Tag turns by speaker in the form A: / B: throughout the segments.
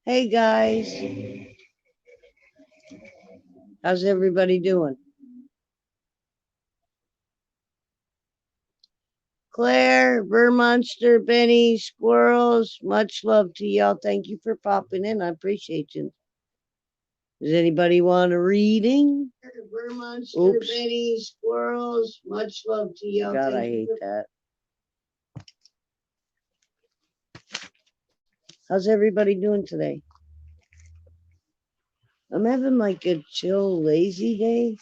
A: Hey guys, how's everybody doing? Claire, Vermonster, Benny, Squirrels, much love to y'all. Thank you for popping in. I appreciate you. Does anybody want a reading? Vermonster, Benny, Squirrels, much love to y'all. God, I hate that. How's everybody doing today? I'm having like a chill, lazy day.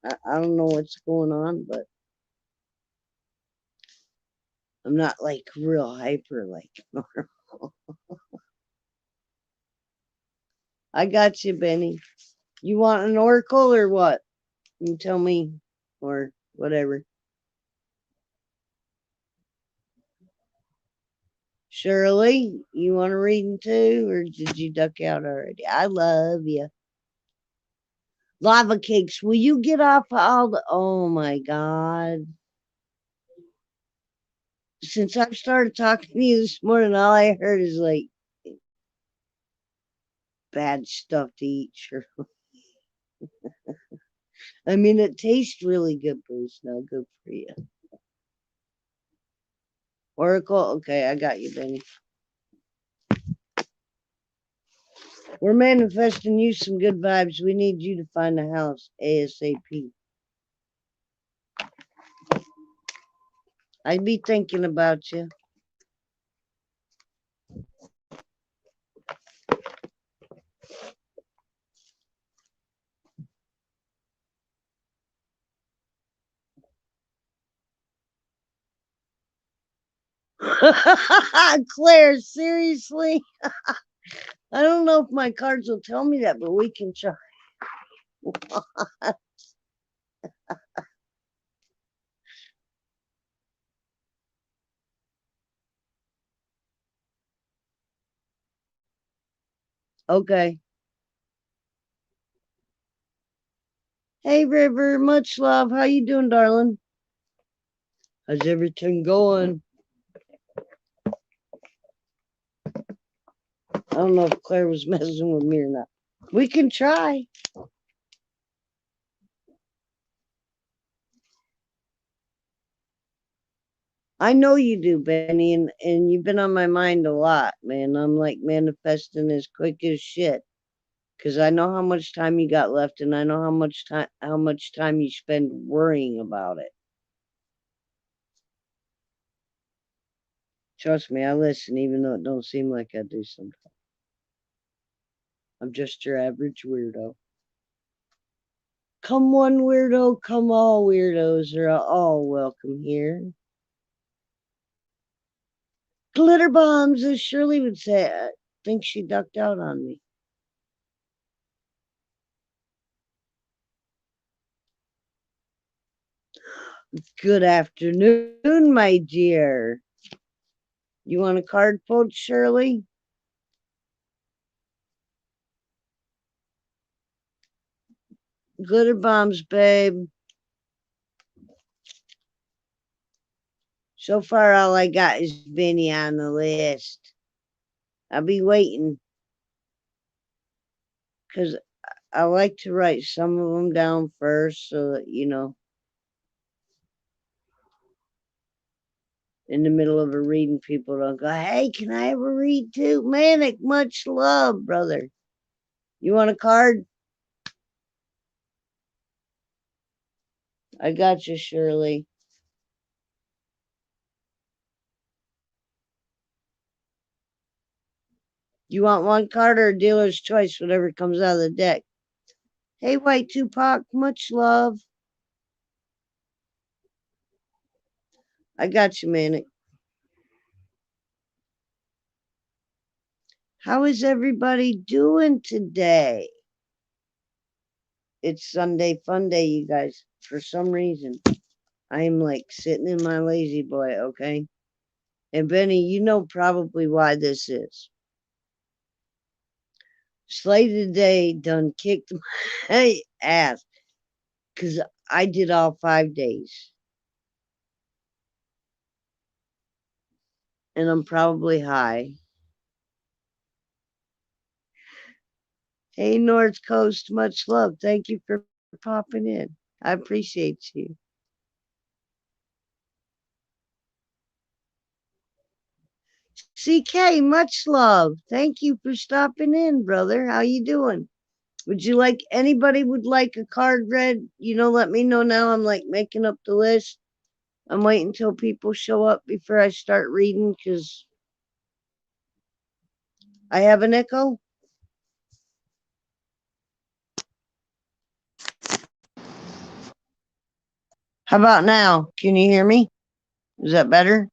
A: I don't know what's going on, but I'm not like real hyper like normal. I got you, Benny. You want an oracle or what? You tell me, or whatever. Shirley, you want a reading too, or did you duck out already? I love you. Lava cakes, will you get off all the? Oh my God. Since I've started talking to you this morning, all I heard is like bad stuff to eat, Shirley. I mean, it tastes really good, Bruce. Now, good for you. Oracle, okay, I got you, Benny. We're manifesting you some good vibes. We need you to find a house ASAP. I'd be thinking about you. Claire, seriously? I don't know if my cards will tell me that, but we can try. Okay. Hey, River, much love. How you doing, darling? How's everything going? I don't know if Claire was messing with me or not. We can try. I know you do, Benny, and you've been on my mind a lot, man. I'm like manifesting as quick as shit. Cause I know how much time you got left, and I know how much time you spend worrying about it. Trust me, I listen, even though it don't seem like I do sometimes. I'm just your average weirdo. Come one weirdo, come all weirdos are all welcome here. Glitter bombs, as Shirley would say. I think she ducked out on me. Good afternoon, my dear. You want a card pulled, Shirley? Glitter bombs, babe. So far, all I got is Vinny on the list. I'll be waiting because I like to write some of them down first so that, in the middle of a reading, people don't go, hey, can I have a read too? Manic, much love, brother. You want a card? I got you, Shirley. You want one card or a dealer's choice, whatever comes out of the deck? Hey, White Tupac, much love. I got you, Manic. How is everybody doing today? It's Sunday fun day, you guys. For some reason, I'm like sitting in my lazy boy, okay? And Benny, you know probably why this is. Slay today done kicked my ass because I did all 5 days. And I'm probably high. Hey, North Coast, much love. Thank you for popping in. I appreciate you. CK, much love. Thank you for stopping in, brother. How you doing? Would you like anybody would like a card read? Let me know now. I'm like making up the list. I'm waiting until people show up before I start reading because I have an echo. How about now? Can you hear me? Is that better?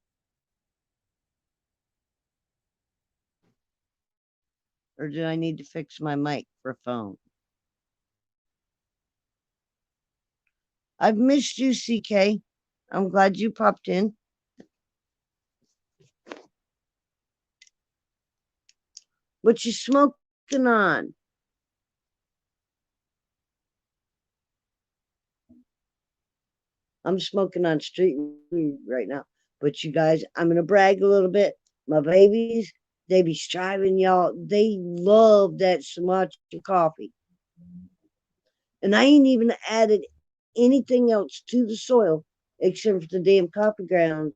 A: Or do I need to fix my microphone? I've missed you, CK. I'm glad you popped in. What you smoking on? I'm smoking on street weed right now. But you guys, I'm gonna brag a little bit. My babies, they be striving, y'all. They love that Sumatra coffee. And I ain't even added anything else to the soil except for the damn coffee grounds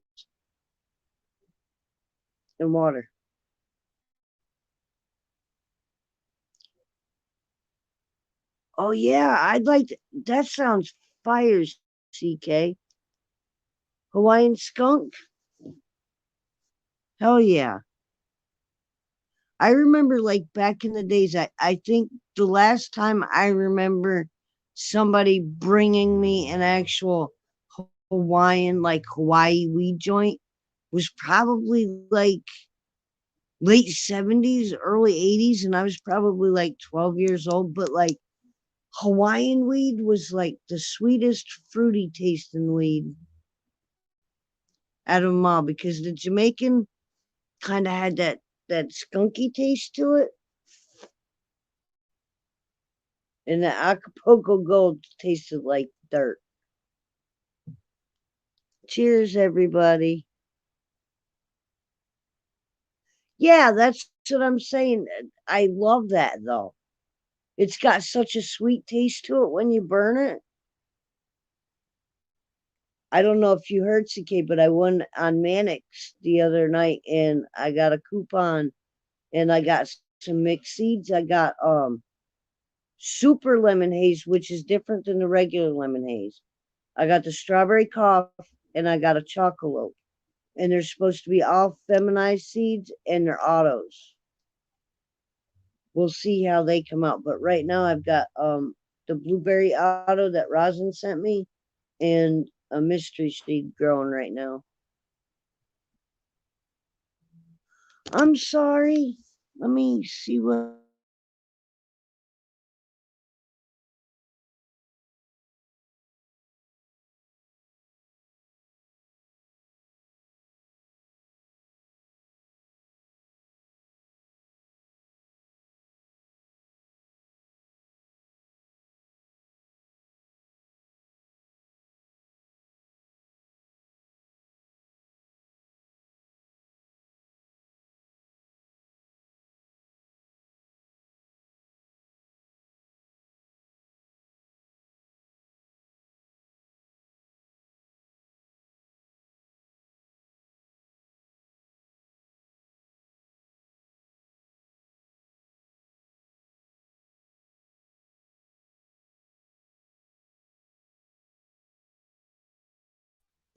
A: and water. Oh yeah, I'd like to, that sounds fire, CK. Hawaiian skunk? Hell yeah. I remember like back in the days, I think the last time I remember somebody bringing me an actual Hawaiian, like Hawaii weed joint was probably like late 70s, early 80s, and I was probably like 12 years old. But like Hawaiian weed was like the sweetest, fruity tasting weed out of them all because the Jamaican kind of had that skunky taste to it, and the Acapulco Gold tasted like dirt. Cheers, everybody. Yeah, that's what I'm saying. I love that though. It's got such a sweet taste to it when you burn it. I don't know if you heard CK, but I won on Mannix the other night and I got a coupon and I got some mixed seeds. I got super lemon haze, which is different than the regular lemon haze. I got the strawberry cough and I got a chocolate. And they're supposed to be all feminized seeds and they're autos. We'll see how they come out. But right now I've got the blueberry auto that Rosin sent me and a mystery seed growing right now. I'm sorry. Let me see what.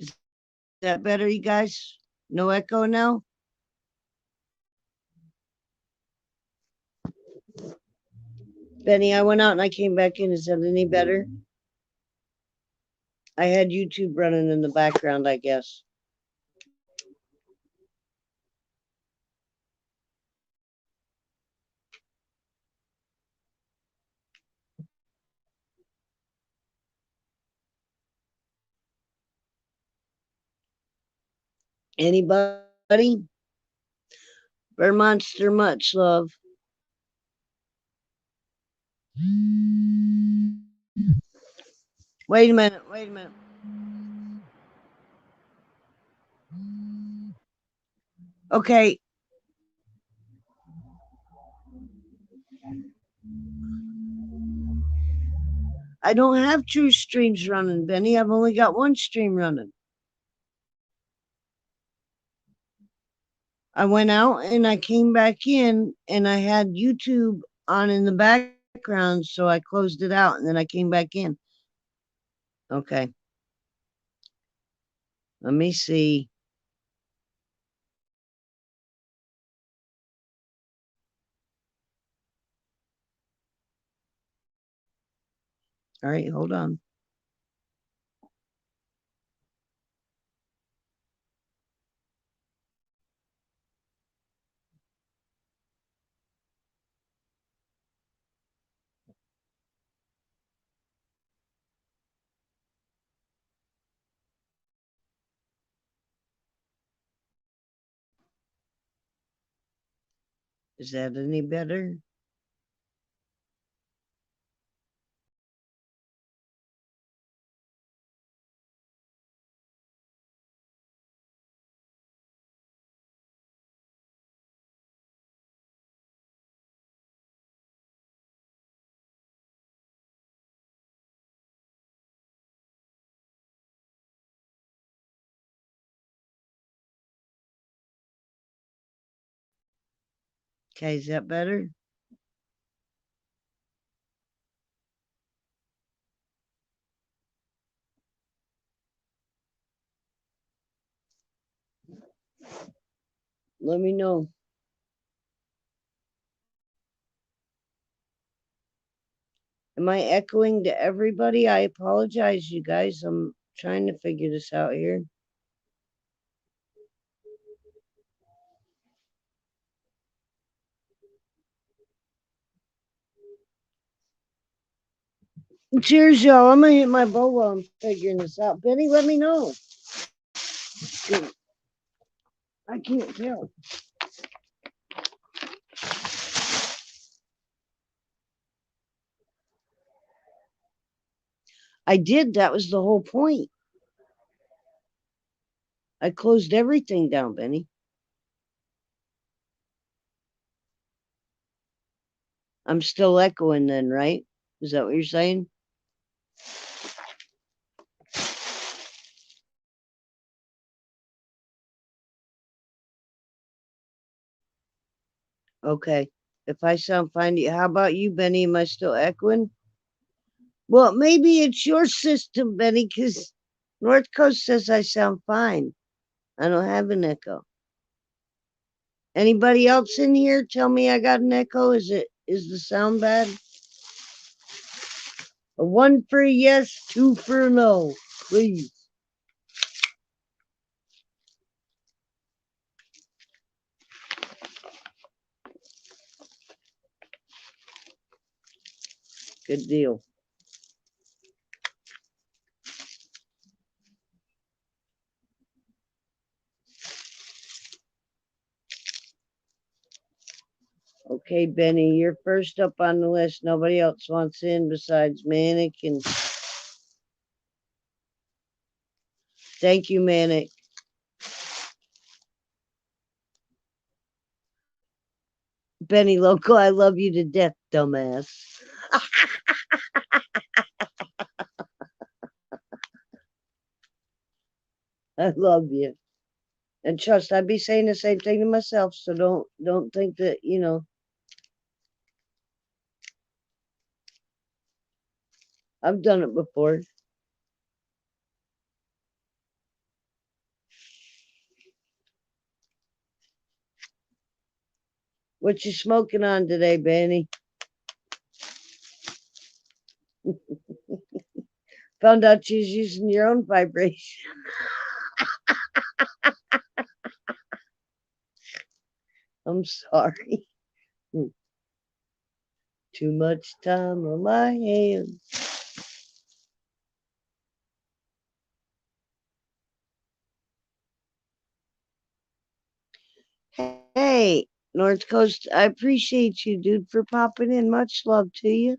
A: Is that better, you guys? No echo now? Benny, I went out and I came back in. Is that any better? I had YouTube running in the background, I guess. Anybody? Monster, much love. Wait a minute, wait a minute. Okay. I don't have two streams running, Benny. I've only got one stream running. I went out and I came back in and I had YouTube on in the background, so I closed it out and then I came back in. Okay. Let me see. All right, hold on. Is that any better? Okay, is that better? Let me know. Am I echoing to everybody? I apologize, you guys. I'm trying to figure this out here. Cheers, y'all. I'm gonna hit my bow while I'm figuring this out. Benny, let me know. I can't tell. I did. That was the whole point. I closed everything down, Benny. I'm still echoing then, right? Is that what you're saying? Okay. If I sound fine, how about you, Benny? Am I still echoing? Well, maybe it's your system, Benny, because North Coast says I sound fine. I don't have an echo. Anybody else in here tell me I got an echo? Is the sound bad? A 1 for a yes, 2 for a no, please. Good deal. Okay, Benny, you're first up on the list. Nobody else wants in besides Manic and thank you, Manic. Benny Loco, I love you to death, dumbass. I love you. And trust, I'd be saying the same thing to myself, so don't think that, I've done it before. What you smoking on today, Benny? Found out she's using your own vibration. I'm sorry. Too much time on my hands. Hey, North Coast, I appreciate you, dude, for popping in. Much love to you.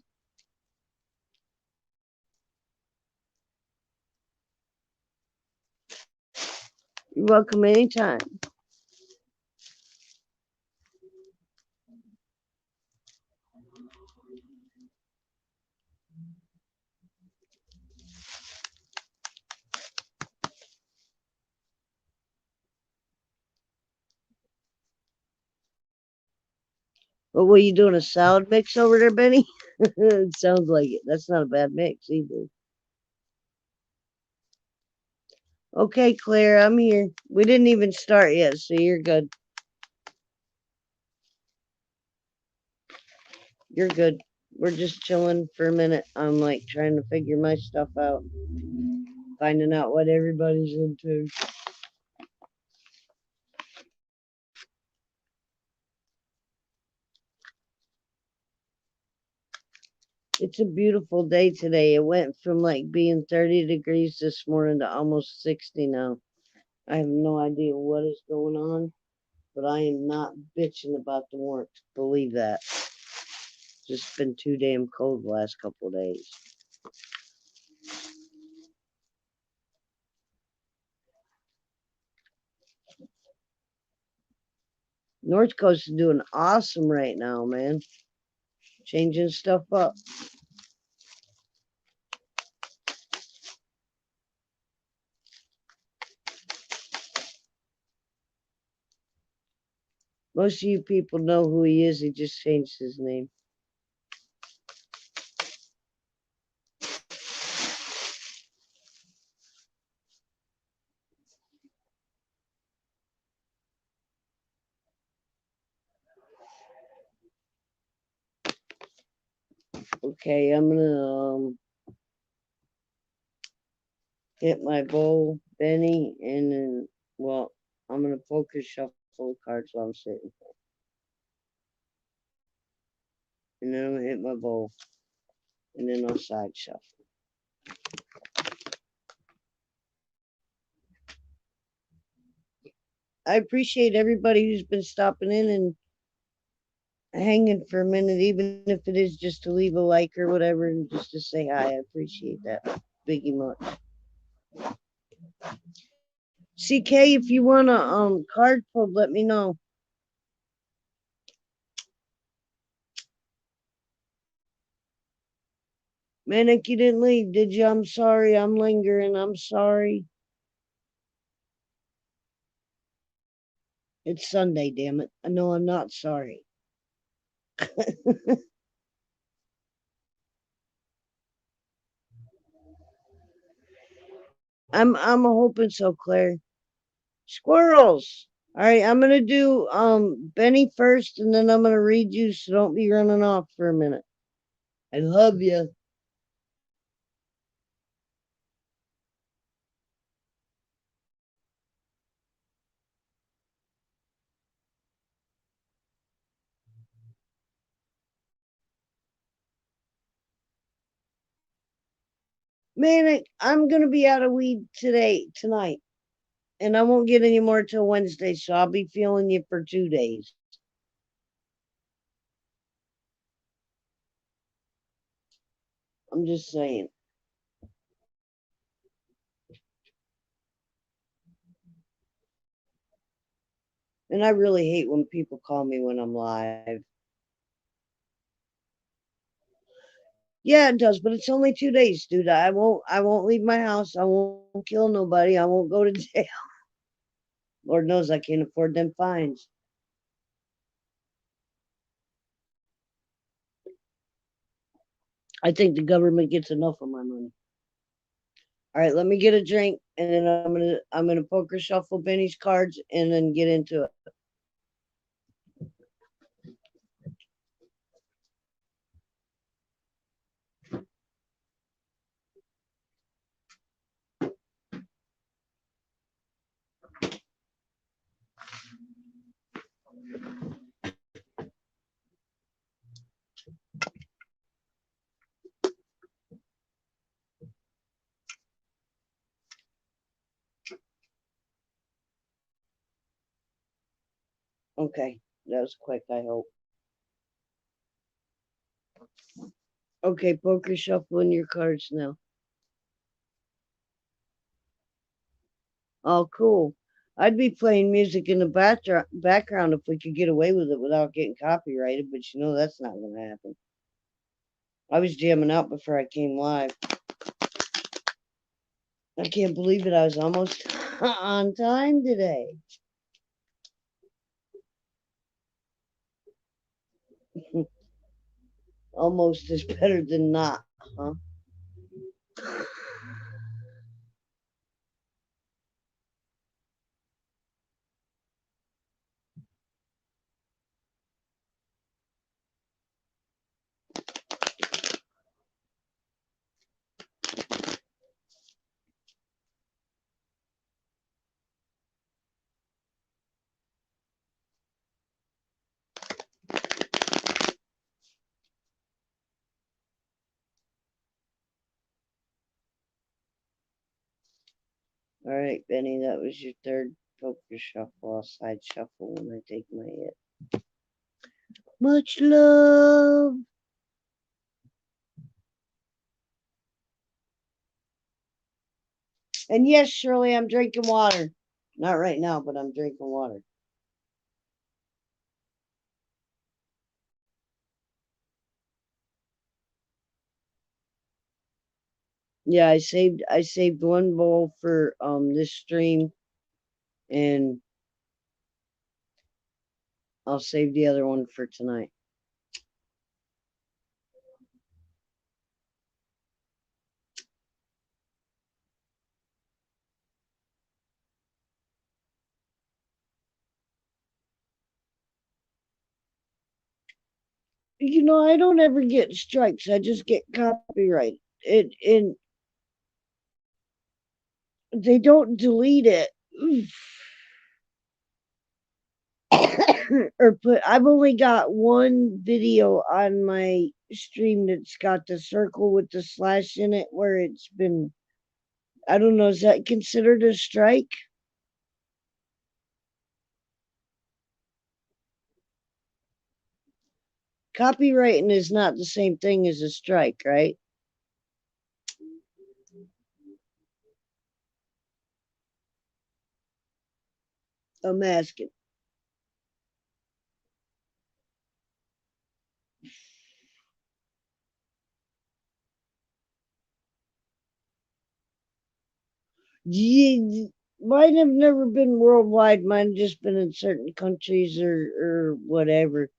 A: You're welcome anytime. What were you doing? A salad mix over there, Benny? It sounds like it. That's not a bad mix either. Okay, Claire, I'm here. We didn't even start yet, so you're good. You're good. We're just chilling for a minute. I'm like trying to figure my stuff out, finding out what everybody's into. It's a beautiful day today. It went from like being 30 degrees this morning to almost 60 now. I have no idea what is going on, but I am not bitching about the warmth. Believe that. Just been too damn cold the last couple of days. North Coast is doing awesome right now, man. Changing stuff up. Most of you people know who he is. He just changed his name. Okay, I'm gonna hit my bowl, Benny, and then, well, I'm gonna focus shuffle the cards while I'm sitting. And then I'm gonna hit my bowl, and then I'll side shuffle. I appreciate everybody who's been stopping in and hanging for a minute, even if it is just to leave a like or whatever, and just to say hi. I appreciate that biggie much. CK, if you want a card pulled, let me know. Manic, you didn't leave, did you? I'm sorry. I'm lingering. I'm sorry. It's Sunday, damn it. I know I'm not sorry. I'm hoping so, Claire. Squirrels. All right, I'm gonna do Benny first, and then I'm gonna read you. So don't be running off for a minute. I love you. Man, I'm gonna be out of weed tonight, and I won't get any more till Wednesday. So I'll be feeling you for 2 days. I'm just saying. And I really hate when people call me when I'm live. Yeah, it does, but it's only 2 days, dude. I won't leave my house. I won't kill nobody. I won't go to jail. Lord knows I can't afford them fines. I think the government gets enough of my money. All right, let me get a drink, and then I'm gonna poker shuffle Benny's cards, and then get into it. Okay, that was quick. I hope. Okay, poker shuffling your cards now. Oh, cool. I'd be playing music in the background if we could get away with it without getting copyrighted, but you know that's not going to happen. I was jamming out before I came live. I can't believe it. I was almost on time today. almost is better than not, huh? All right, Benny, that was your third poker shuffle. I'll side shuffle when I take my hit. Much love. And yes, Shirley, I'm drinking water. Not right now, but I'm drinking water. Yeah, I saved one bowl for this stream, and I'll save the other one for tonight. You know, I don't ever get strikes. I just get copyright. And they don't delete it. Or put I've only got one video on my stream that's got the circle with the slash in it where it's been, I don't know, is that considered a strike? Copywriting is not the same thing as a strike, right? I'm asking. Mine have never been worldwide. Mine have just been in certain countries or whatever.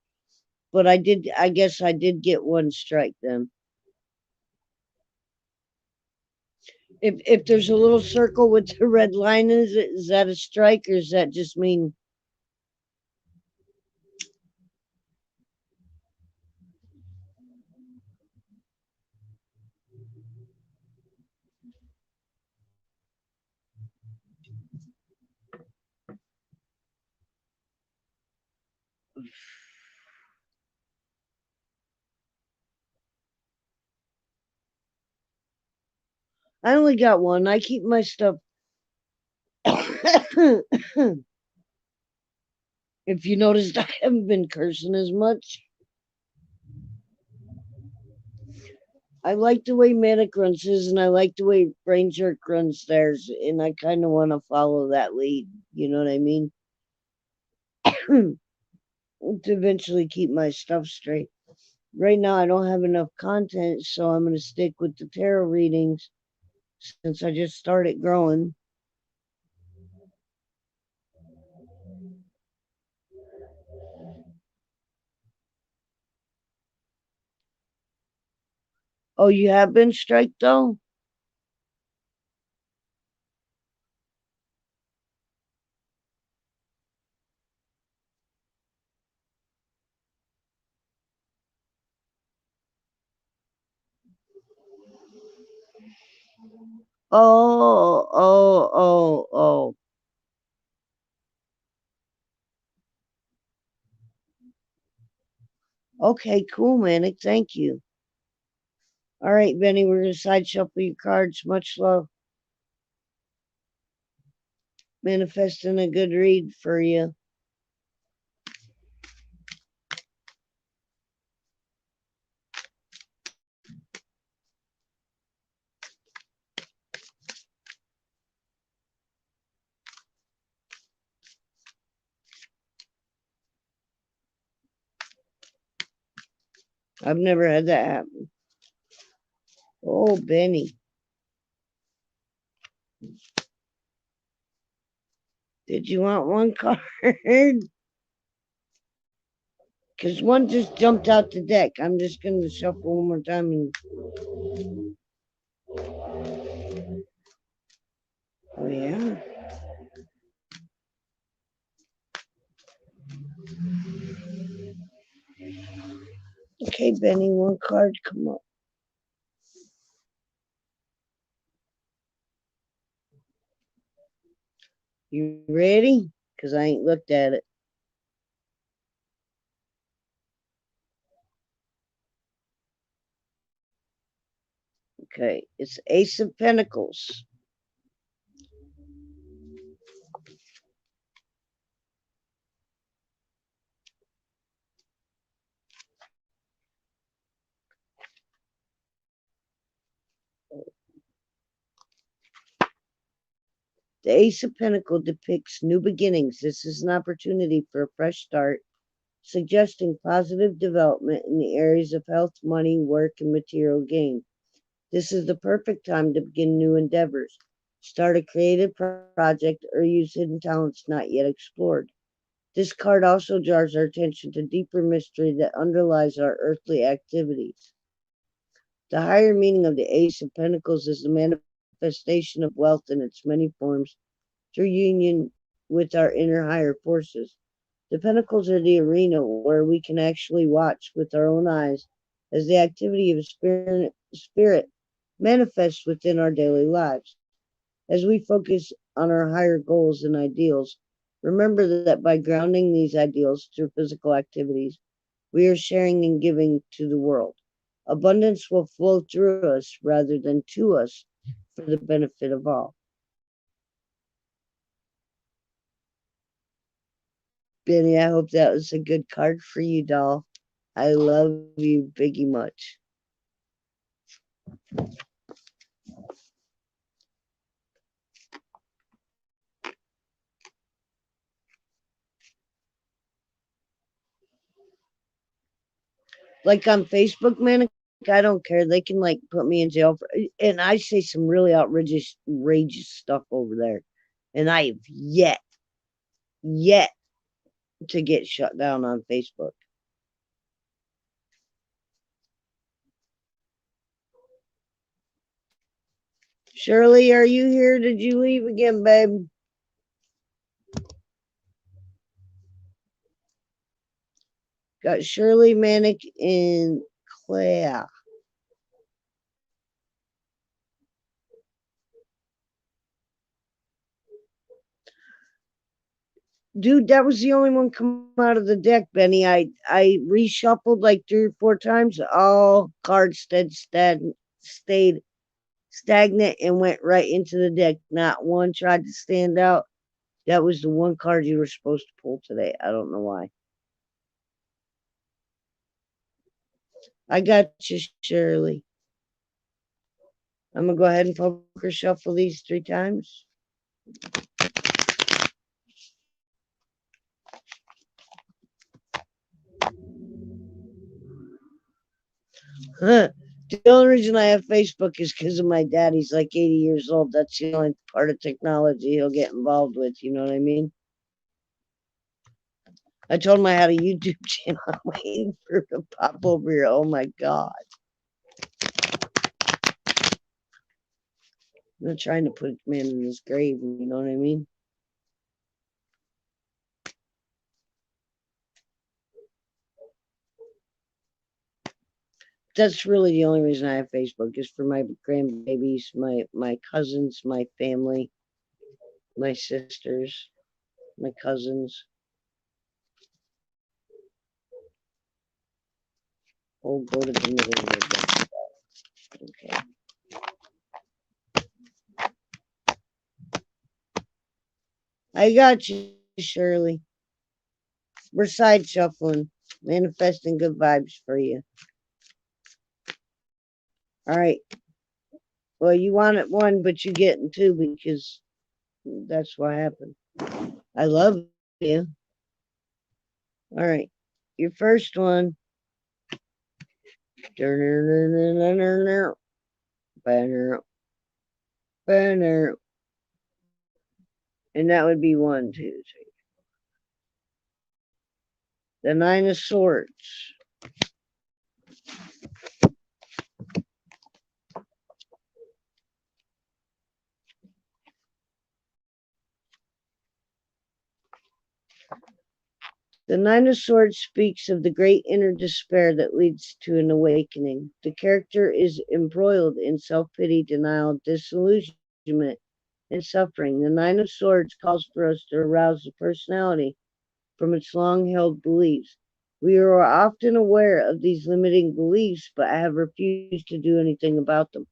A: But I guess I did get one strike then. If there's a little circle with the red line, is that a strike, or does that just mean? I only got one. I keep my stuff. If you noticed, I haven't been cursing as much. I like the way Manic runs his, and I like the way Brain Jerk runs theirs, and I kind of want to follow that lead. You know what I mean? To eventually keep my stuff straight. Right now, I don't have enough content, so I'm going to stick with the tarot readings since I just started growing. Oh, you have been striked though? Oh, oh, oh, oh. Okay, cool, Manic. Thank you. All right, Benny, we're going to side shuffle your cards. Much love. Manifesting a good read for you. I've never had that happen. Oh, Benny. Did you want one card? Because one just jumped out the deck. I'm just going to shuffle one more time. And oh, yeah. Okay, Benny, one card, come up. You ready? Because I ain't looked at it. Okay, it's Ace of Pentacles. The Ace of Pentacles depicts new beginnings. This is an opportunity for a fresh start, suggesting positive development in the areas of health, money, work, and material gain. This is the perfect time to begin new endeavors, start a creative project, or use hidden talents not yet explored. This card also draws our attention to deeper mystery that underlies our earthly activities. The higher meaning of the Ace of Pentacles is the manifestation of wealth in its many forms through union with our inner higher forces. The Pentacles are the arena where we can actually watch with our own eyes as the activity of spirit manifests within our daily lives. As we focus on our higher goals and ideals, remember that by grounding these ideals through physical activities, we are sharing and giving to the world. Abundance will flow through us rather than to us for the benefit of all. Benny, I hope that was a good card for you, doll. I love you biggie much. Like on Facebook, man, I don't care. They can like put me in jail for, and I say some really outrageous stuff over there. And I have yet to get shut down on Facebook. Shirley, are you here? Did you leave again, babe? Got Shirley, Manic, and Claire. Dude, that was the only one come out of the deck, Benny. I reshuffled like 3 or 4 times. All cards stayed stagnant and went right into the deck. Not one tried to stand out. That was the one card you were supposed to pull today. I don't know why. I got you, Shirley. I'm going to go ahead and poker shuffle these 3 times. The only reason I have Facebook is because of my dad. He's like 80 years old. That's the only part of technology he'll get involved with. You know what I mean? I told him I had a YouTube channel. I'm waiting for it to pop over here. Oh my God. I'm not trying to put man in his grave. You know what I mean? That's really the only reason I have Facebook is for my grandbabies, my cousins, my family, my sisters, my cousins. Oh, go to the middle of the okay. I got you, Shirley. We're side shuffling, manifesting good vibes for you. All right. Well, you wanted one, but you're getting two because that's what happened. I love you. All right. Your first one. Banner. Banner. And that would be 1, 2, 3. The Nine of Swords. The Nine of Swords speaks of the great inner despair that leads to an awakening. The character is embroiled in self-pity, denial, disillusionment, and suffering. The Nine of Swords calls for us to arouse the personality from its long-held beliefs. We are often aware of these limiting beliefs, but have refused to do anything about them.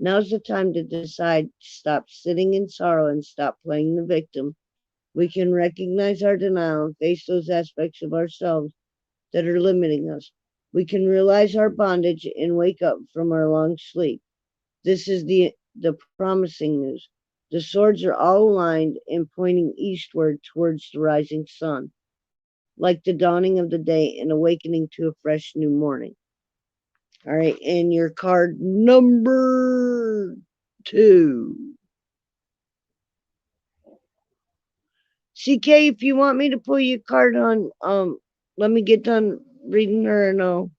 A: Now's the time to decide to stop sitting in sorrow and stop playing the victim. We can recognize our denial and face those aspects of ourselves that are limiting us. We can realize our bondage and wake up from our long sleep. This is the promising news. The swords are all aligned and pointing eastward towards the rising sun, like the dawning of the day and awakening to a fresh new morning. All right, and your card number 2. CK, if you want me to pull your card on, let me get done reading her and I'll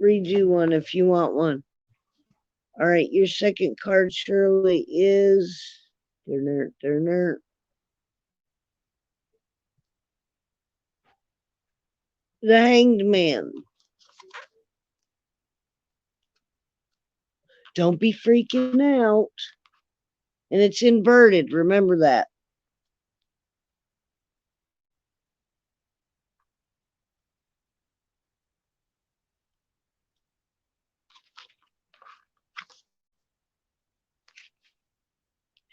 A: read you one if you want one. All right, your second card, Shirley, is the Hanged Man. Don't be freaking out. And it's inverted, remember that.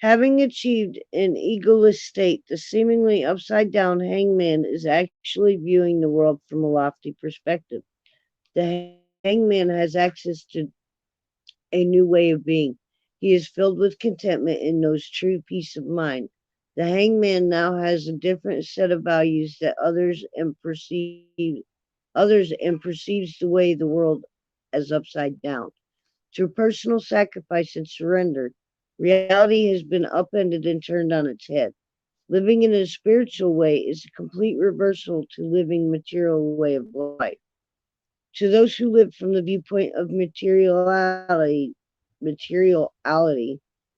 A: Having achieved an egoless state, the seemingly upside down hangman is actually viewing the world from a lofty perspective. The hangman has access to a new way of being. He is filled with contentment and knows true peace of mind. The hangman now has a different set of values that others and perceives the way the world as upside down. Through personal sacrifice and surrender, reality has been upended and turned on its head. Living in a spiritual way is a complete reversal to living material way of life. To those who live from the viewpoint of materiality, the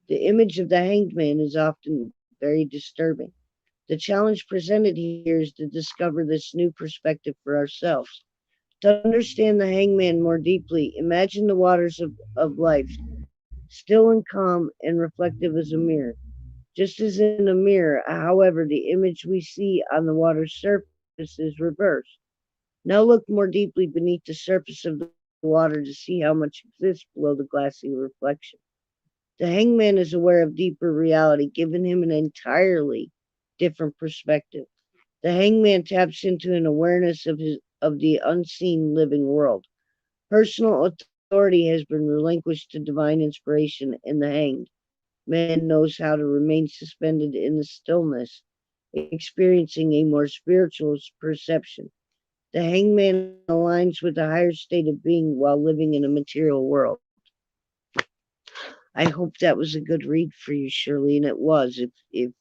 A: image of the hanged man is often very disturbing. The challenge presented here is to discover this new perspective for ourselves. To understand the hangman more deeply, imagine the waters of life, still and calm and reflective as a mirror. Just as in a mirror, however, the image we see on the water's surface is reversed. Now look more deeply beneath the surface of the water to see how much exists below the glassy reflection. The hangman is aware of deeper reality, giving him an entirely different perspective. The hangman taps into an awareness of the unseen living world. Personal authority has been relinquished to divine inspiration, and the hanged man knows how to remain suspended in the stillness, experiencing a more spiritual perception. The hangman aligns with a higher state of being while living in a material world. I hope that was a good read for you, Shirley, and it was. If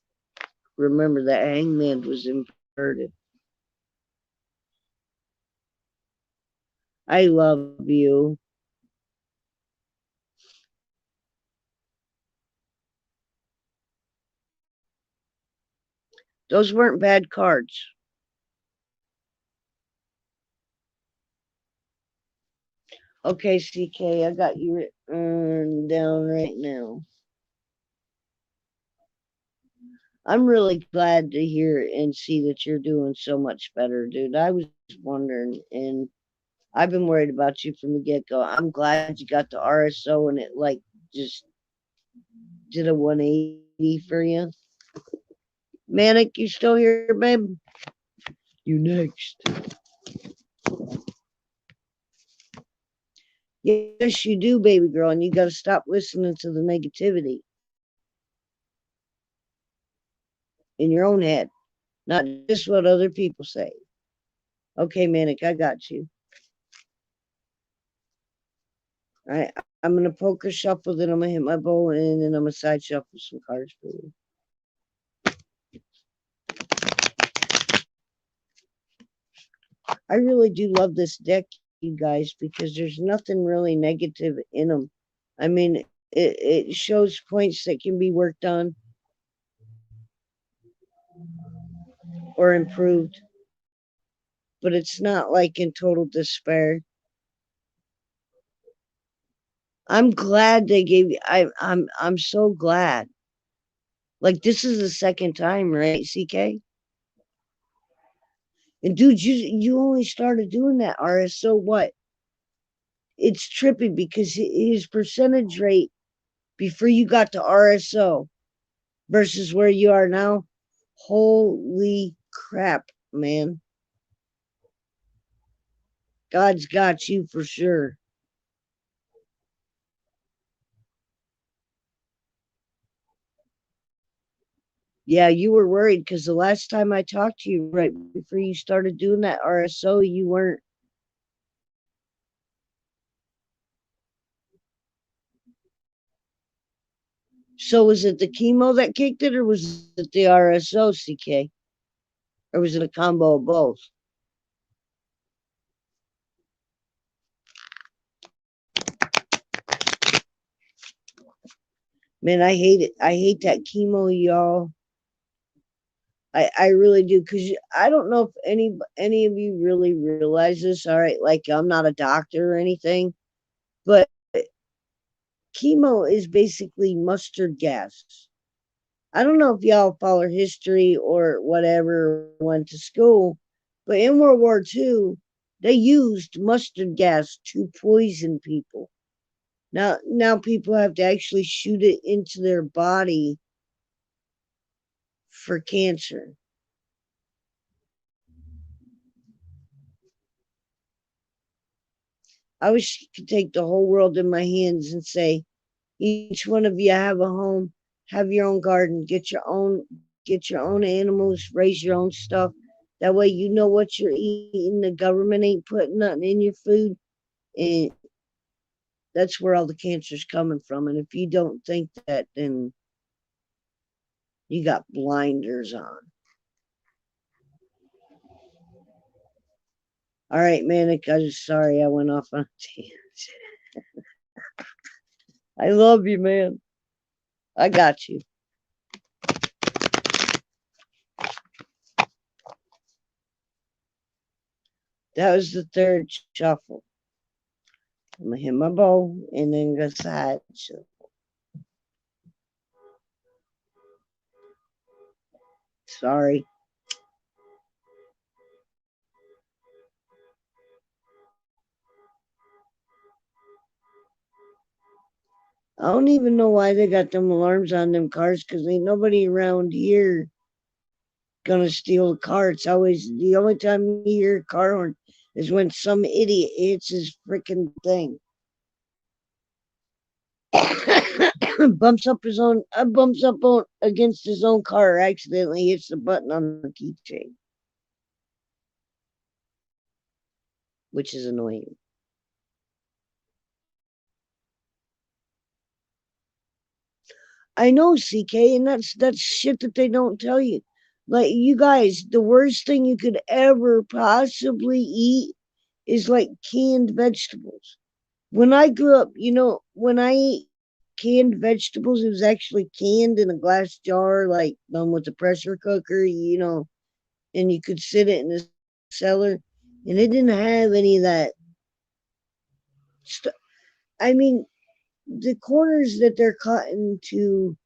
A: remember that hangman was inverted. I love you. Those weren't bad cards. Okay, CK, I got you written down right now. I'm really glad to hear and see that you're doing so much better, dude. I was wondering, and I've been worried about you from the get go. I'm glad you got the RSO and it like just did a 180 for you. Manic, you still here, babe? You next. Yes, you do, baby girl, and you got to stop listening to the negativity in your own head, not just what other people say. Okay, Manic, I got you. All right, I'm going to poker shuffle, then I'm going to hit my bowl, and then I'm going to side shuffle some cards for you. I really do love this deck, you guys, because there's nothing really negative in them. I mean, it shows points that can be worked on or improved, but it's not like in total despair. I'm glad they gave you. I'm so glad. Like, this is the second time, right, CK? And dude, you only started doing that RSO what? It's trippy because his percentage rate before you got to RSO versus where you are now. Holy crap, man. God's got you for sure. Yeah, you were worried because the last time I talked to you, right before you started doing that RSO, you weren't. So was it the chemo that kicked it, or was it the RSO, CK? Or was it a combo of both? Man, I hate it. I hate that chemo, y'all. I really do, because I don't know if any of you really realize this. All right, like, I'm not a doctor or anything, but chemo is basically mustard gas. I don't know if y'all follow history or whatever, went to school, but in World War II, they used mustard gas to poison people. Now people have to actually shoot it into their body for cancer. I wish I could take the whole world in my hands and say, each one of you have a home, have your own garden, get your own animals, raise your own stuff. That way you know what you're eating. The government ain't putting nothing in your food. And that's where all the cancer's coming from. And if you don't think that, then you got blinders on. All right, Manic, I'm sorry I went off on a tangent. I love you, man. I got you. That was the third shuffle. I'm gonna hit my bow and then go side shuffle. Sorry. I don't even know why they got them alarms on them cars, because ain't nobody around here gonna steal a car. It's always the only time you hear a car horn is when some idiot hits his freaking thing. Bumps up on against his own car, accidentally hits the button on the keychain, which is annoying. I know, CK, and that's shit that they don't tell you. Like, you guys, the worst thing you could ever possibly eat is like canned vegetables. When I grew up, when I ate canned vegetables, it was actually canned in a glass jar, like done with a pressure cooker, and you could sit it in the cellar, and it didn't have any of that stuff. I mean, the corners that they're cutting to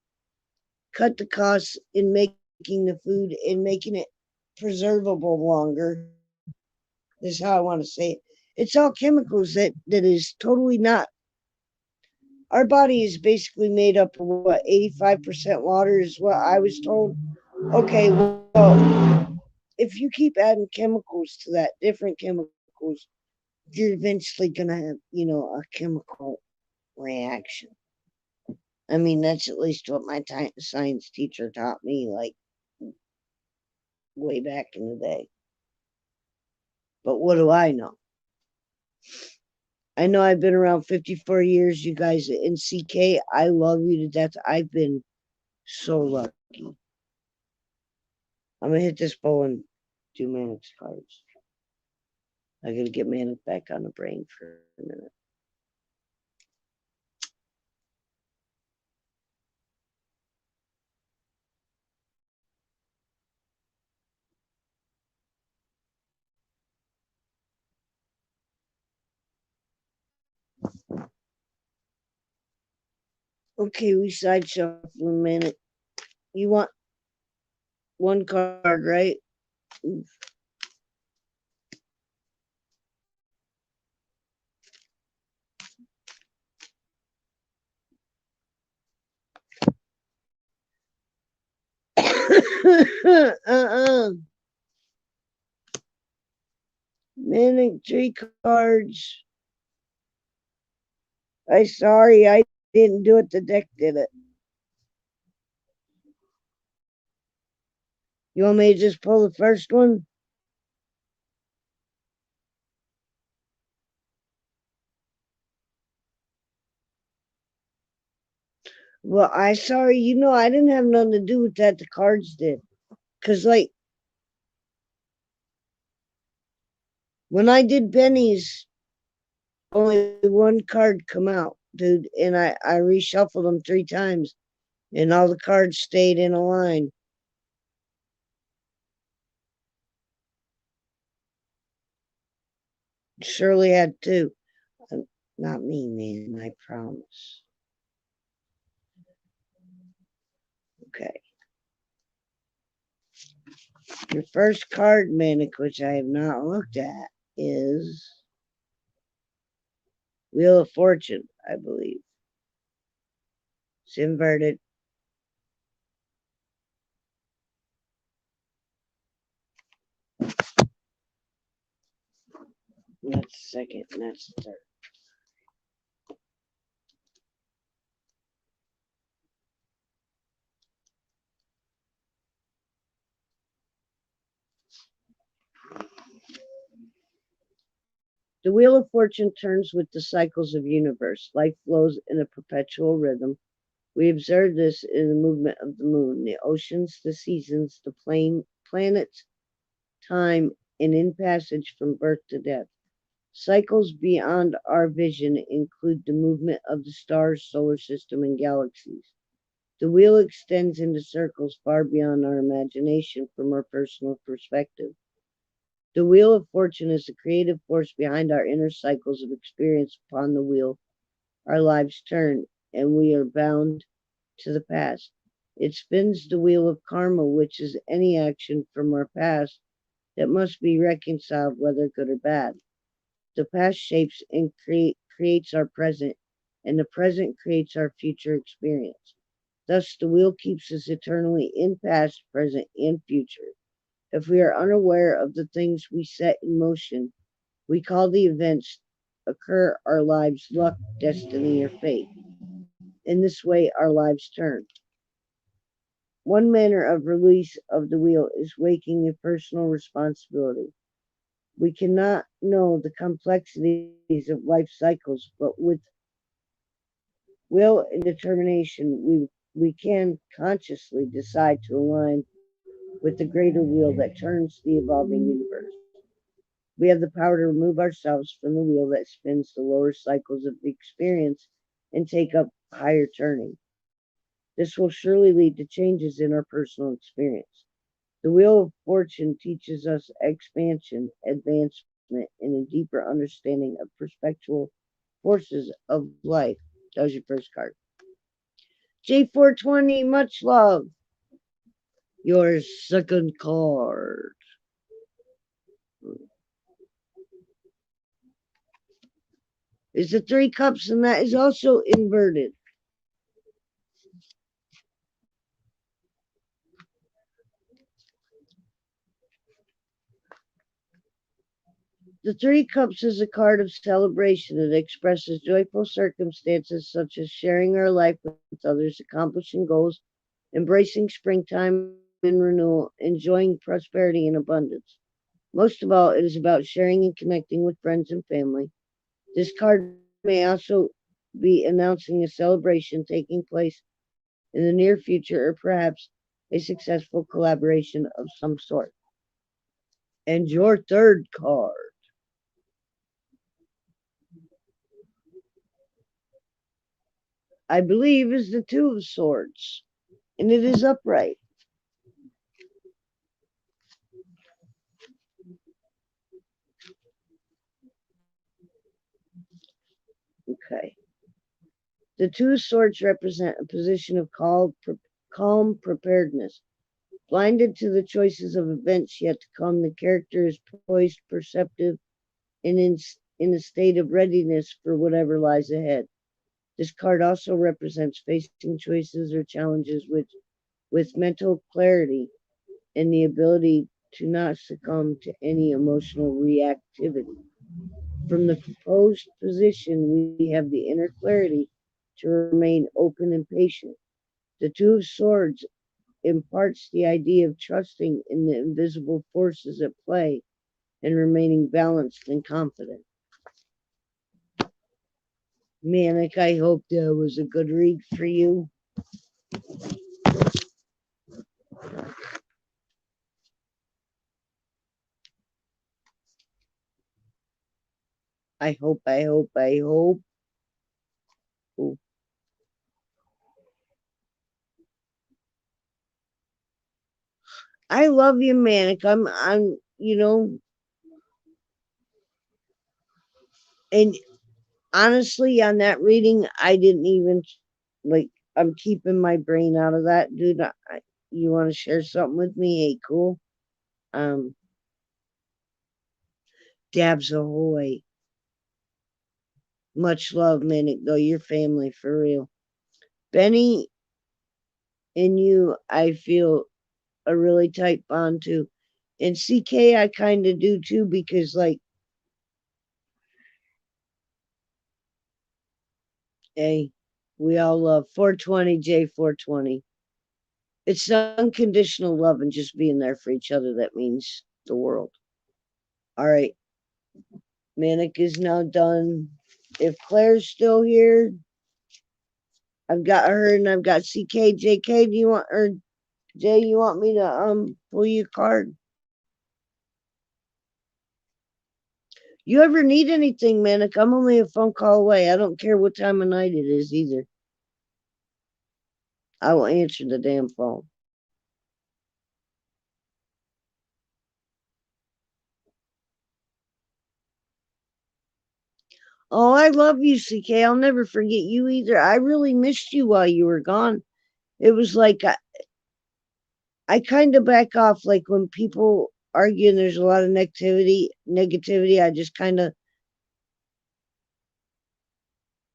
A: cut the costs in making the food and making it preservable longer is how I want to say it. It's all chemicals that is totally not. Our body is basically made up of what, 85% water is what I was told. Okay, well, if you keep adding chemicals to that, different chemicals, you're eventually gonna have, a chemical reaction. I mean, that's at least what my science teacher taught me, like, way back in the day. But what do I know? I know I've been around 54 years, you guys, in CK. I love you to death. I've been so lucky. I'm going to hit this bow and do Manic's cards. I got to get Manic back on the brain for a minute. Okay, we side shuffle a minute. You want one card, right? Oof. Manic 3 cards. I'm sorry, I didn't do it. The deck did it. You want me to just pull the first one? Well, I sorry, I didn't have nothing to do with that. The cards did. Cause like when I did Benny's, only one card come out, dude, and I reshuffled them 3 times, and all the cards stayed in a line. Shirley had 2. Not me, man. I promise. Okay. Your first card, Manic, which I have not looked at, is Wheel of Fortune, I believe. It's inverted. That's second, and that's third. The Wheel of Fortune turns with the cycles of universe. Life flows in a perpetual rhythm. We observe this in the movement of the moon, the oceans, the seasons, the planets, time, and in passage from birth to death. Cycles beyond our vision include the movement of the stars, solar system, and galaxies. The wheel extends into circles far beyond our imagination from our personal perspective. The wheel of fortune is the creative force behind our inner cycles of experience. Upon the wheel, our lives turn, and we are bound to the past. It spins the wheel of karma, which is any action from our past that must be reconciled, whether good or bad. The past shapes and creates our present, and the present creates our future experience. Thus, the wheel keeps us eternally in past, present, and future. If we are unaware of the things we set in motion, we call the events occur our lives luck, destiny, or fate. In this way, our lives turn. One manner of release of the wheel is waking a personal responsibility. We cannot know the complexities of life cycles, but with will and determination, we can consciously decide to align with the greater wheel that turns the evolving universe. We have the power to remove ourselves from the wheel that spins the lower cycles of the experience and take up higher turning. This will surely lead to changes in our personal experience. The Wheel of Fortune teaches us expansion, advancement, and a deeper understanding of perpetual forces of life. That was your first card. J420, much love. Your second card is the 3 cups, and that is also inverted. The 3 cups is a card of celebration. It expresses joyful circumstances such as sharing our life with others, accomplishing goals, embracing springtime and renewal, enjoying prosperity and abundance. Most of all, it is about sharing and connecting with friends and family. This card may also be announcing a celebration taking place in the near future or perhaps a successful collaboration of some sort. And your third card, I believe, is the Two of Swords, and it is upright. Okay. The Two of Swords represent a position of calm preparedness. Blinded to the choices of events yet to come, the character is poised, perceptive, and in a state of readiness for whatever lies ahead. This card also represents facing choices or challenges with mental clarity and the ability to not succumb to any emotional reactivity. From the proposed position, we have the inner clarity to remain open and patient. The Two of Swords imparts the idea of trusting in the invisible forces at play and remaining balanced and confident. Manic, I hope that was a good read for you. I hope. Ooh. I love you, Manic. And honestly, on that reading, I didn't even, like, I'm keeping my brain out of that, dude. You want to share something with me? Hey, cool. Um, Dabs ahoy. Much love, Manic, though. Your family, for real. Benny and you, I feel a really tight bond to. And CK, I kind of do too, because, like, hey, we all love 420, J420. It's unconditional love and just being there for each other that means the world. All right. Manic is now done. If Claire's still here, I've got her and I've got CK. JK, do you want, or Jay, you want me to pull your card? You ever need anything, Manic? I'm only a phone call away. I don't care what time of night it is either. I will answer the damn phone. Oh, I love you, CK. I'll never forget you either. I really missed you while you were gone. It was like I kind of back off, like when people argue and there's a lot of negativity. I just kind of,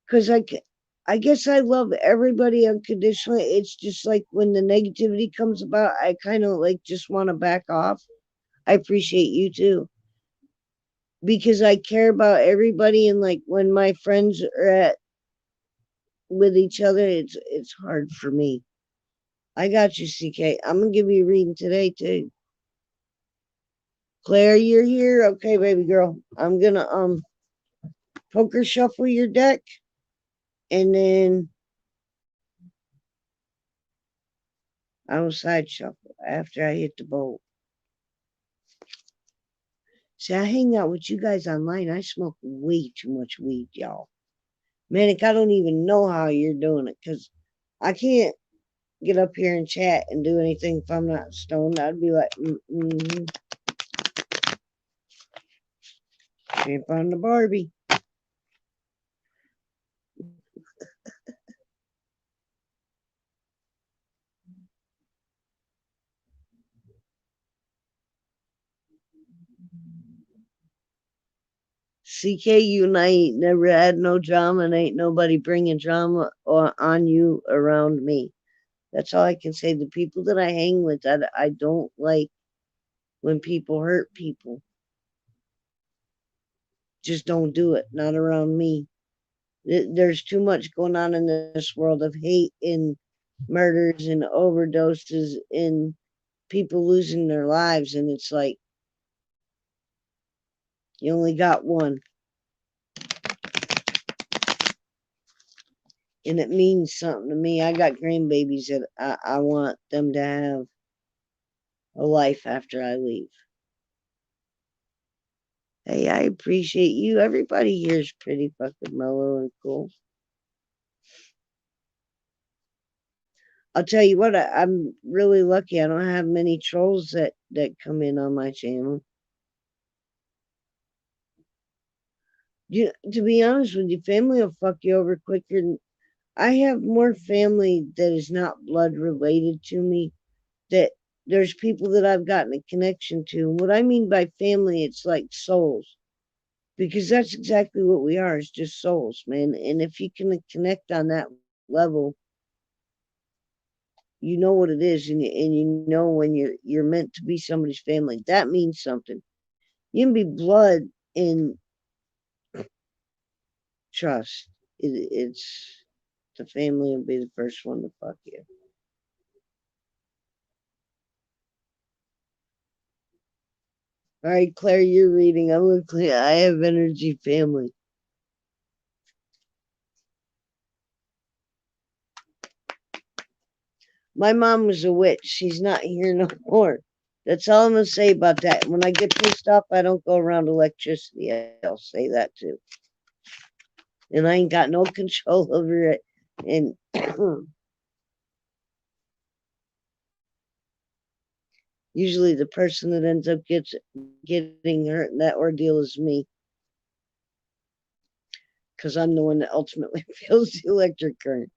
A: because I guess I love everybody unconditionally. It's just like when the negativity comes about, I kind of like just want to back off. I appreciate you too, because I care about everybody, and like when my friends are at with each other, it's hard for me. I got you, CK. I'm gonna give you a reading today too. Claire, you're here. Okay, baby girl. I'm gonna poker shuffle your deck, and then I will side shuffle after I hit the bowl. See, I hang out with you guys online. I smoke way too much weed, y'all. Manic, I don't even know how you're doing it, because I can't get up here and chat and do anything if I'm not stoned. I'd be like, Champ on the Barbie. CKU and I ain't never had no drama, and ain't nobody bringing drama on you around me. That's all I can say. The people that I hang with, I don't like when people hurt people. Just don't do it. Not around me. There's too much going on in this world of hate and murders and overdoses and people losing their lives. And it's like, you only got one. And it means something to me. I got grandbabies that I want them to have a life after I leave. Hey, I appreciate you. Everybody here is pretty fucking mellow and cool. I'll tell you what, I'm really lucky. I don't have many trolls that come in on my channel. To be honest with you, family will fuck you over quicker. I have more family that is not blood related to me. That there's people that I've gotten a connection to. And what I mean by family, it's like souls. Because that's exactly what we are, is just souls, man. And if you can connect on that level, you know what it is, and you know when you're meant to be somebody's family. That means something. You can be blood and trust. It's the family will be the first one to fuck you. All right, Claire, you're reading. I'm gonna clear. I have energy family. My mom was a witch. She's not here no more. That's all I'm gonna say about that. When I get pissed off, I don't go around electricity. I'll say that too. And I ain't got no control over it. And usually the person that ends up getting hurt in that ordeal is me. Because I'm the one that ultimately feels the electric current.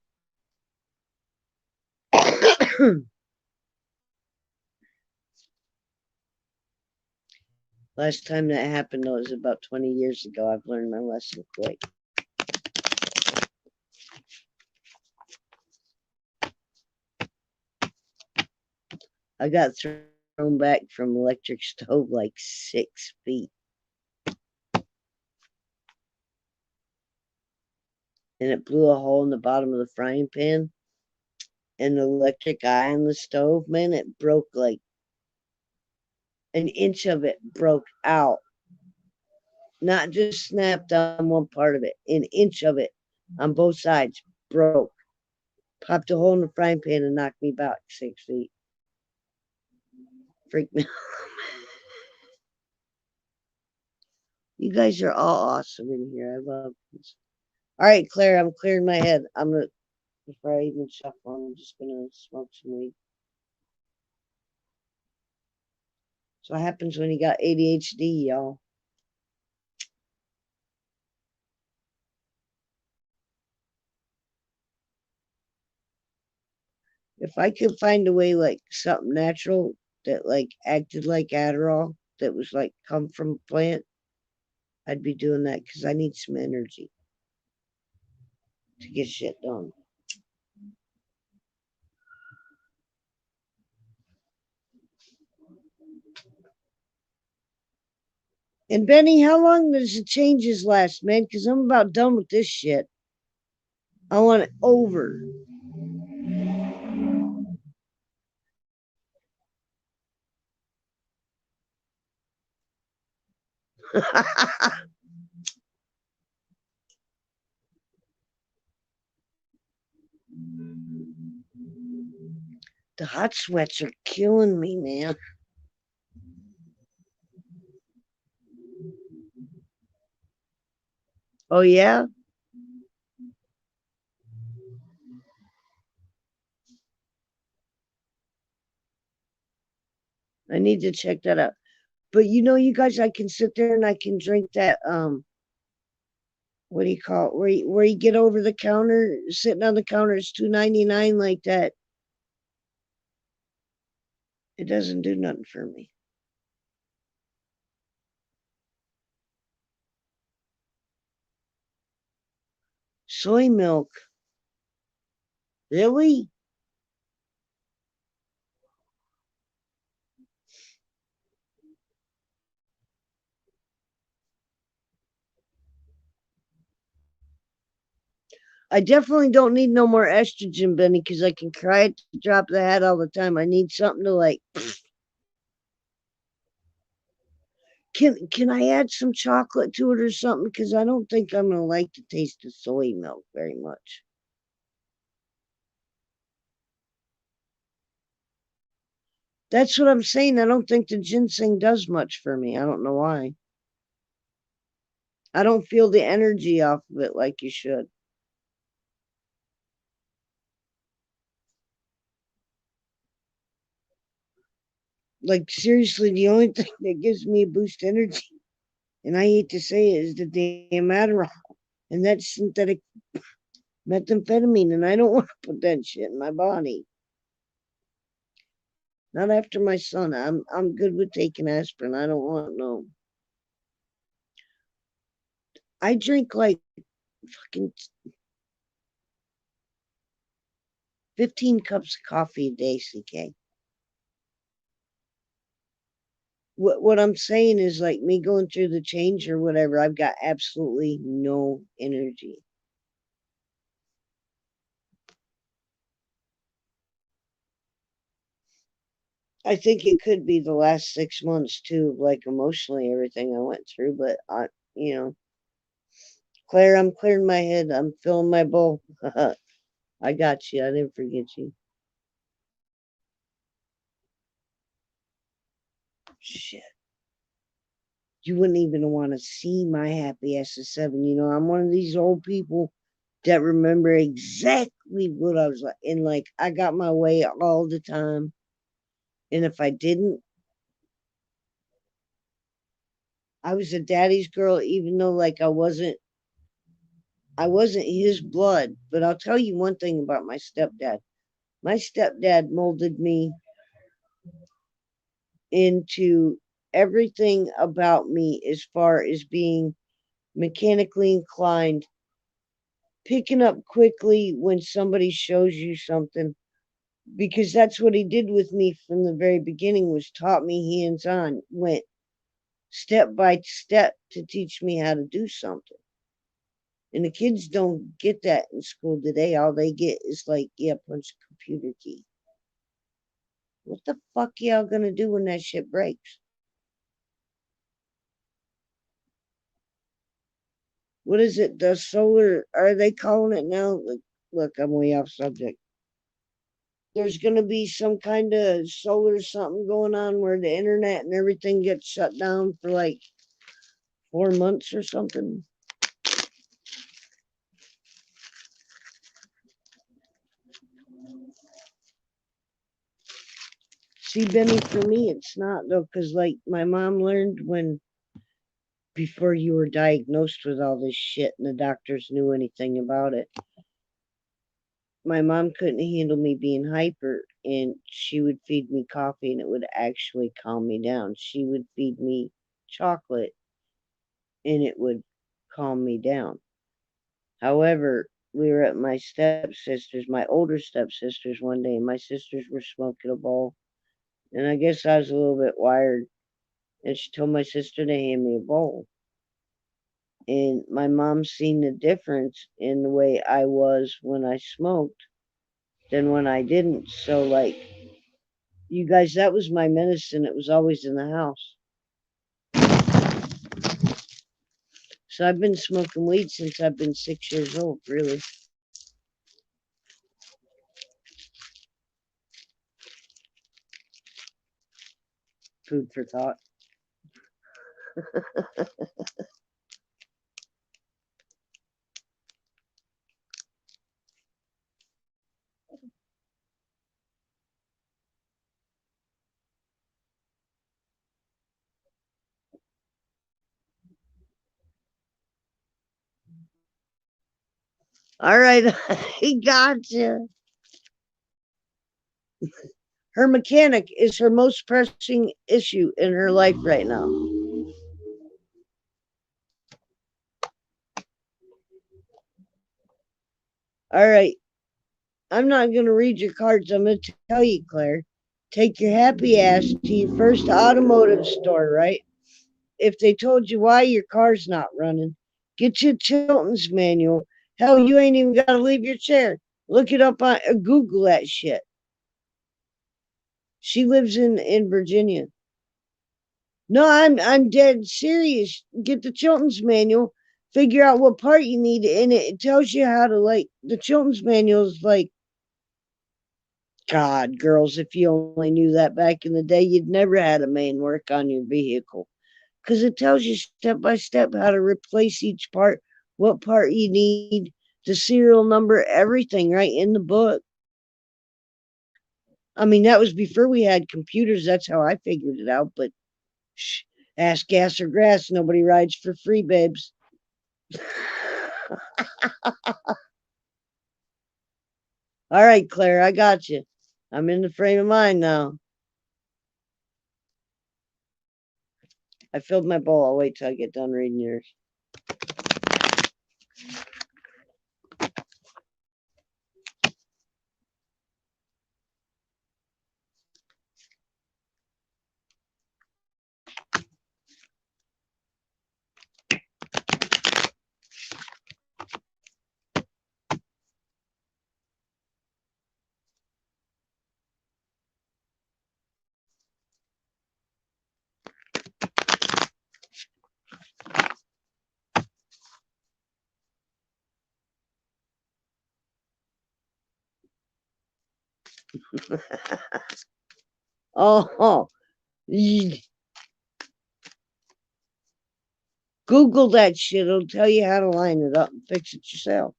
A: Last time that happened, though, was about 20 years ago. I've learned my lesson quick. I got thrown back from electric stove like 6 feet. And it blew a hole in the bottom of the frying pan. And the electric eye on the stove, man, it broke like an inch of it broke out. Not just snapped on one part of it, an inch of it on both sides broke. Popped a hole in the frying pan and knocked me back 6 feet. Freaked me out. You guys are all awesome in here. I love this. All right, Claire, I'm clearing my head. I'm gonna, before I even shuffle, I'm just gonna smoke some weed. So what happens when you got ADHD, y'all? If I could find a way, like something natural that like acted like Adderall, that was like come from a plant, I'd be doing that because I need some energy to get shit done. And Benny, how long does the changes last, man? Because I'm about done with this shit. I want it over. The hot sweats are killing me, man. Oh, yeah? I need to check that out. But you know, you guys, I can sit there and I can drink that, what do you call it? Where you get over the counter, sitting on the counter, it's $2.99 like that. It doesn't do nothing for me. Soy milk. Really? I definitely don't need no more estrogen, Benny, because I can cry at the drop of the hat all the time. I need something to like. Can I add some chocolate to it or something? Because I don't think I'm gonna like the taste of soy milk very much. That's what I'm saying. I don't think the ginseng does much for me. I don't know why. I don't feel the energy off of it like you should. Like, seriously, the only thing that gives me a boost energy, and I hate to say it, is the damn Adderall. And that's synthetic methamphetamine, and I don't want to put that shit in my body. Not after my son. I'm good with taking aspirin. I don't want no. I drink like fucking 15 cups of coffee a day, CK. What I'm saying is, like, me going through the change or whatever, I've got absolutely no energy. I think it could be the last 6 months too, like emotionally everything I went through, but you know, Claire, I'm clearing my head. I'm filling my bowl. I got you. I didn't forget you. Shit. You wouldn't even want to see my happy ass at 7. You know, I'm one of these old people that remember exactly what I was like. And like, I got my way all the time. And if I didn't, I was a daddy's girl, even though like I wasn't his blood. But I'll tell you one thing about my stepdad. My stepdad molded me into everything about me as far as being mechanically inclined, picking up quickly when somebody shows you something, because that's what he did with me from the very beginning, was taught me hands on, went step by step to teach me how to do something. And the kids don't get that in school today. All they get is like, yeah, punch the computer key. What the fuck y'all gonna do when that shit breaks? What is it? The solar, are they calling it now? Look, I'm way off subject. There's going to be some kind of solar something going on where the internet and everything gets shut down for like 4 months or something. See, Benny, for me, it's not though, because like my mom learned when, before you were diagnosed with all this shit and the doctors knew anything about it, my mom couldn't handle me being hyper, and she would feed me coffee and it would actually calm me down. She would feed me chocolate and it would calm me down. However, we were at my stepsister's, my older stepsister's one day, and my sisters were smoking a bowl. And I guess I was a little bit wired. And she told my sister to hand me a bowl. And my mom seen the difference in the way I was when I smoked than when I didn't. So, like, you guys, that was my medicine. It was always in the house. So I've been smoking weed since I've been 6 years old, really. Food for thought. All right, I gotcha. Her mechanic is her most pressing issue in her life right now. All right, I'm not going to read your cards. I'm going to tell you, Claire. Take your happy ass to your first automotive store, right? If they told you why your car's not running, get your Chilton's manual. Hell, you ain't even got to leave your chair. Look it up on Google that shit. She lives in Virginia. No, I'm dead serious. Get the Chilton's manual, figure out what part you need, and it tells you how to, like, the Chilton's manual is like God, girls, if you only knew that back in the day, you'd never had a man work on your vehicle. Because it tells you step by step how to replace each part, what part you need, the serial number, everything right in the book. I mean, that was before we had computers. That's how I figured it out. But shh, ask gas or grass. Nobody rides for free, babes. All right, Claire, I got you. I'm in the frame of mind now. I filled my bowl. I'll wait till I get done reading yours. Oh, Google that shit. It'll tell you how to line it up and fix it yourself.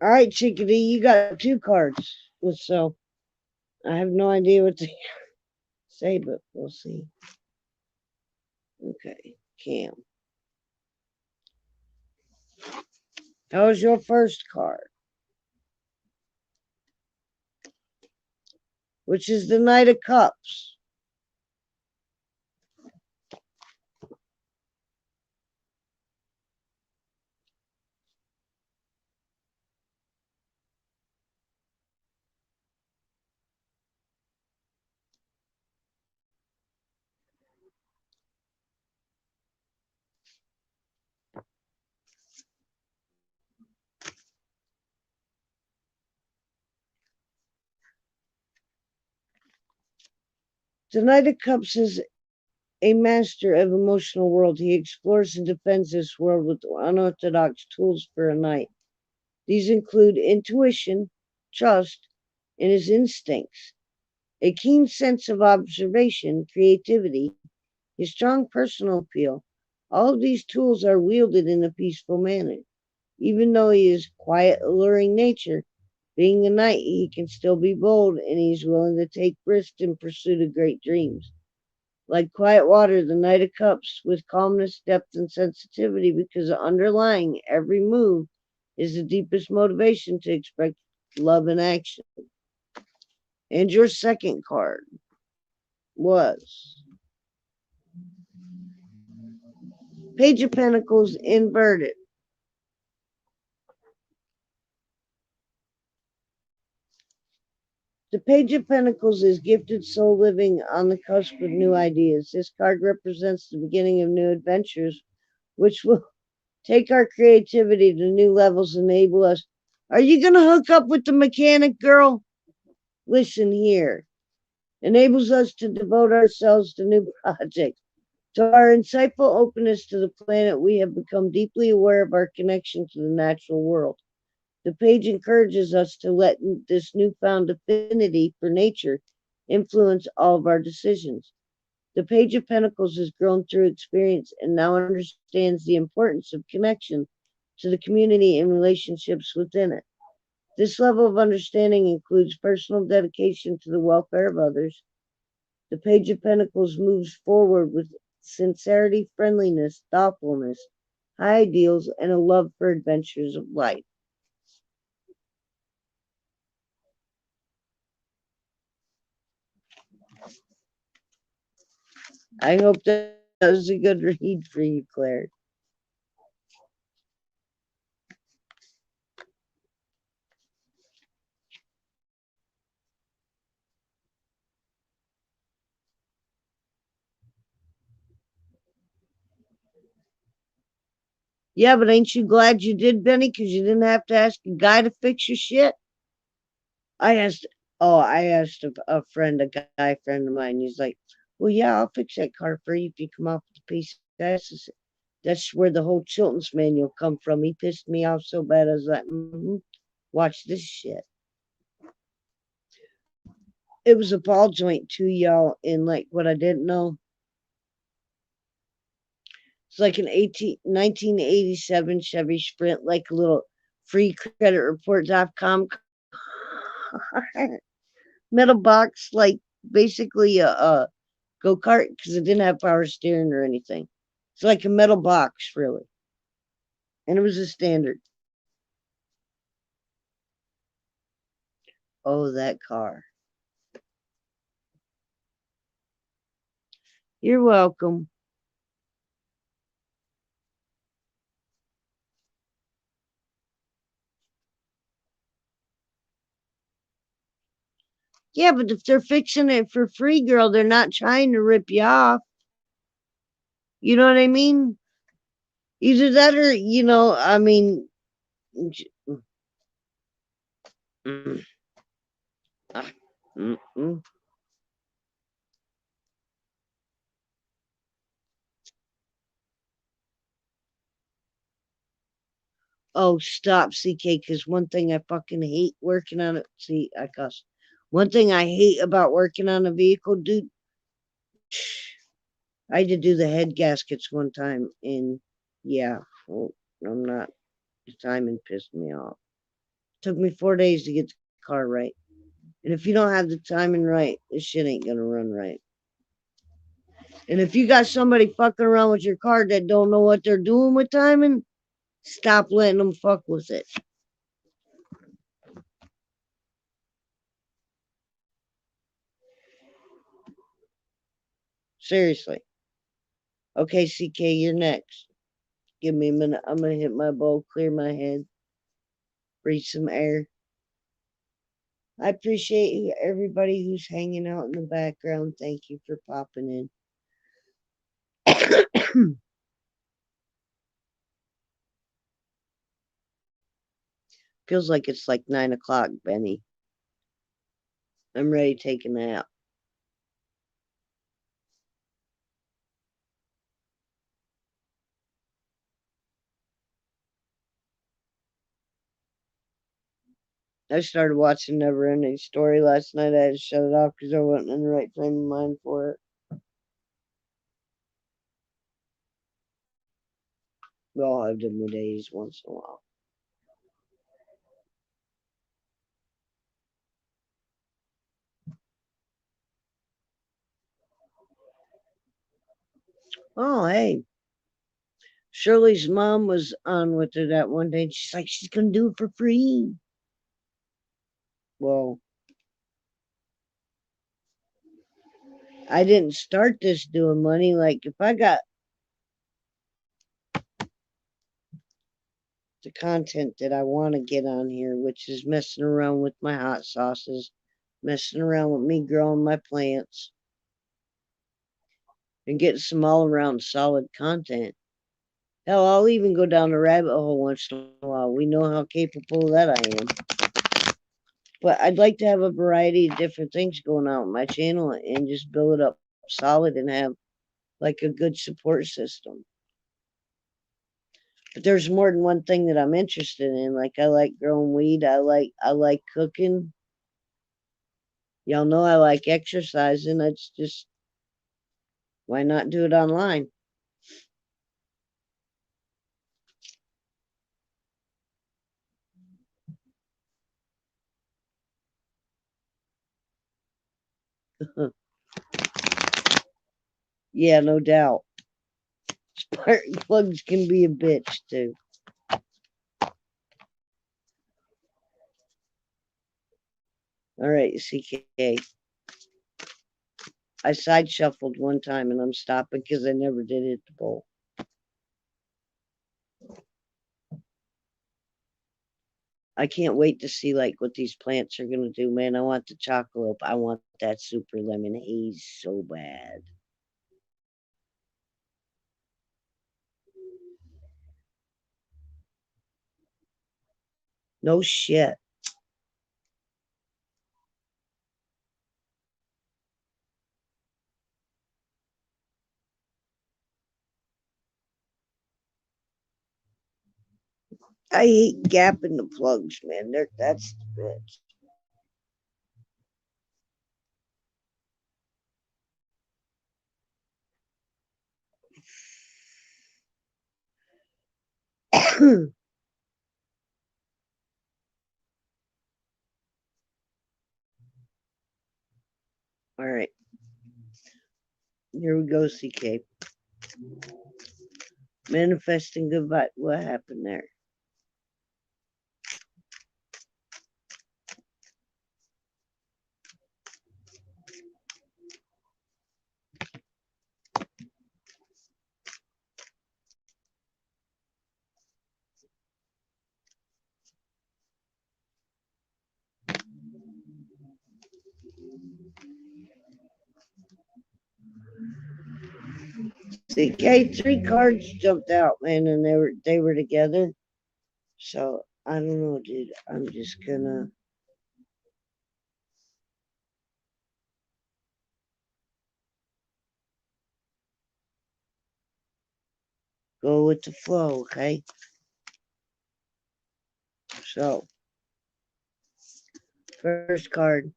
A: All right, chickadee, you got 2 cards. So I have no idea what to say, but we'll see. Okay, Cam. That was your first card, which is the Knight of Cups. The Knight of Cups is a master of emotional world. He explores and defends this world with unorthodox tools for a knight. These include intuition, trust, and his instincts, a keen sense of observation, creativity, his strong personal appeal. All of these tools are wielded in a peaceful manner. Even though he is quiet, alluring nature, being a knight, he can still be bold and he's willing to take risks in pursuit of great dreams. Like quiet water, the Knight of Cups, with calmness, depth, and sensitivity, because underlying every move is the deepest motivation to expect love in action. And your second card was Page of Pentacles inverted. The Page of Pentacles is gifted soul living on the cusp of new ideas. This card represents the beginning of new adventures, which will take our creativity to new levels, enable us. Are you going to hook up with the mechanic, girl? Listen here. Enables us to devote ourselves to new projects. To our insightful openness to the planet, we have become deeply aware of our connection to the natural world. The page encourages us to let this newfound affinity for nature influence all of our decisions. The Page of Pentacles has grown through experience and now understands the importance of connection to the community and relationships within it. This level of understanding includes personal dedication to the welfare of others. The Page of Pentacles moves forward with sincerity, friendliness, thoughtfulness, high ideals, and a love for adventures of life. I hope that was a good read for you, Claire. Yeah, but ain't you glad you did, Benny? Because you didn't have to ask a guy to fix your shit. I asked, I asked a friend, a guy friend of mine. He's like, well, yeah, I'll fix that car for you if you come off with a piece. I said, That's where the whole Chilton's manual come from. He pissed me off so bad. I was like, watch this shit. It was a ball joint too, y'all. And like what I didn't know, it's like an 1987 Chevy Sprint, like a little freecreditreport.com metal box, like basically a go-kart, because it didn't have power steering or anything. It's like a metal box, really. And it was a standard. Oh, that car. You're welcome. Yeah, but if they're fixing it for free, girl, they're not trying to rip you off. You know what I mean? Either that or, I mean, mm, ah, mm, mm. Oh, stop, CK, because one thing I fucking hate working on it. See, I cuss. One thing I hate about working on a vehicle, dude, I had to do the head gaskets one time, and yeah, well, I'm not. The timing pissed me off. Took me 4 days to get the car right. And if you don't have the timing right, this shit ain't gonna run right. And if you got somebody fucking around with your car that don't know what they're doing with timing, stop letting them fuck with it. Seriously. Okay, CK, you're next. Give me a minute. I'm gonna hit my bowl, clear my head, breathe some air. I appreciate everybody who's hanging out in the background. Thank you for popping in. Feels like it's like 9 o'clock, Benny. I'm ready to take a nap. I started watching Never Ending Story last night. I had to shut it off because I wasn't in the right frame of mind for it. We all have different days once in a while. Oh, hey. Shirley's mom was on with her that one day, and she's like, she's going to do it for free. Well, I didn't start this doing money. Like, if I got the content that I want to get on here, which is messing around with my hot sauces, messing around with me growing my plants, and getting some all around solid content. Hell, I'll even go down the rabbit hole once in a while. We know how capable of that I am. But I'd like to have a variety of different things going on with my channel and just build it up solid and have like a good support system. But there's more than one thing that I'm interested in. Like I like growing weed. I like cooking. Y'all know I like exercising. It's just why not do it online? Yeah, no doubt. Spark plugs can be a bitch too. All right, CK. I side shuffled one time and I'm stopping because I never did hit the bowl. I can't wait to see like what these plants are gonna do, man. I want the chocolate. I want that super lemon haze so bad. No shit. I hate gapping the plugs, man. That's the bitch. All right. Here we go, CK. Manifesting goodbye. What happened there? CK, three cards jumped out, man, and they were together. So I don't know, dude. I'm just gonna go with the flow, okay? So, first card.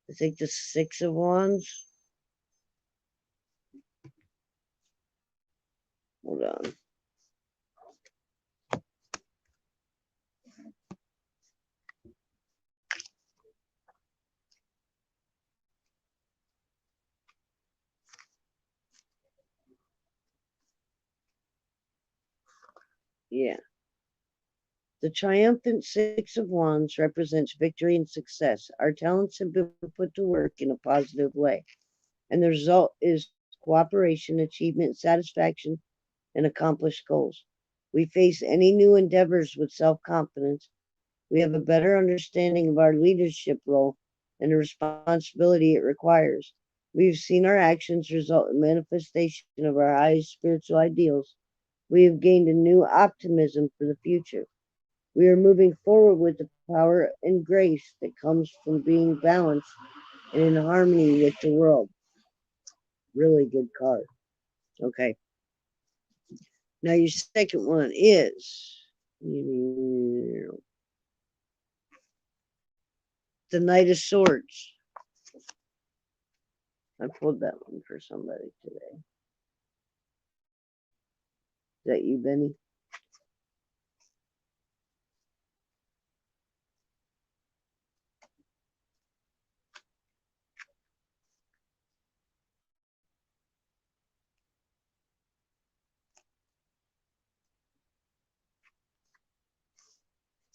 A: I think the Six of Wands. Hold on. Yeah. The triumphant Six of Wands represents victory and success. Our talents have been put to work in a positive way, and the result is cooperation, achievement, satisfaction, and accomplished goals. We face any new endeavors with self confidence. We have a better understanding of our leadership role and the responsibility it requires. We've seen our actions result in manifestation of our highest spiritual ideals. We have gained a new optimism for the future. We are moving forward with the power and grace that comes from being balanced and in harmony with the world. Really good card. Okay. Now, your second one is the Knight of Swords. I pulled that one for somebody today. Is that you, Benny?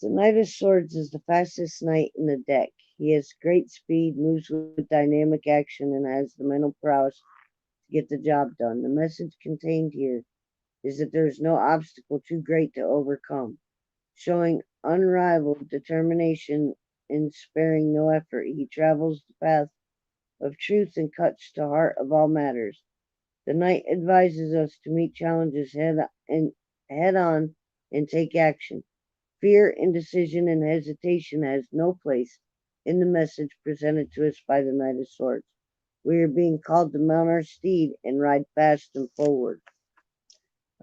A: The Knight of Swords is the fastest knight in the deck. He has great speed, moves with dynamic action, and has the mental prowess to get the job done. The message contained here is that there is no obstacle too great to overcome. Showing unrivaled determination and sparing no effort, he travels the path of truth and cuts to heart of all matters. The knight advises us to meet challenges head on and take action. Fear, indecision, and hesitation has no place in the message presented to us by the Knight of Swords. We are being called to mount our steed and ride fast and forward.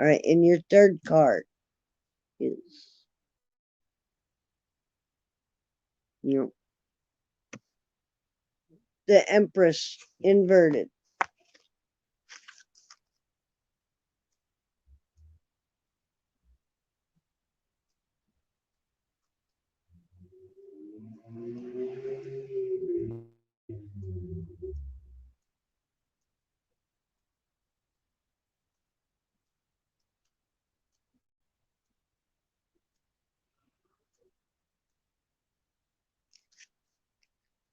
A: All right, and your third card is, you know, the Empress inverted.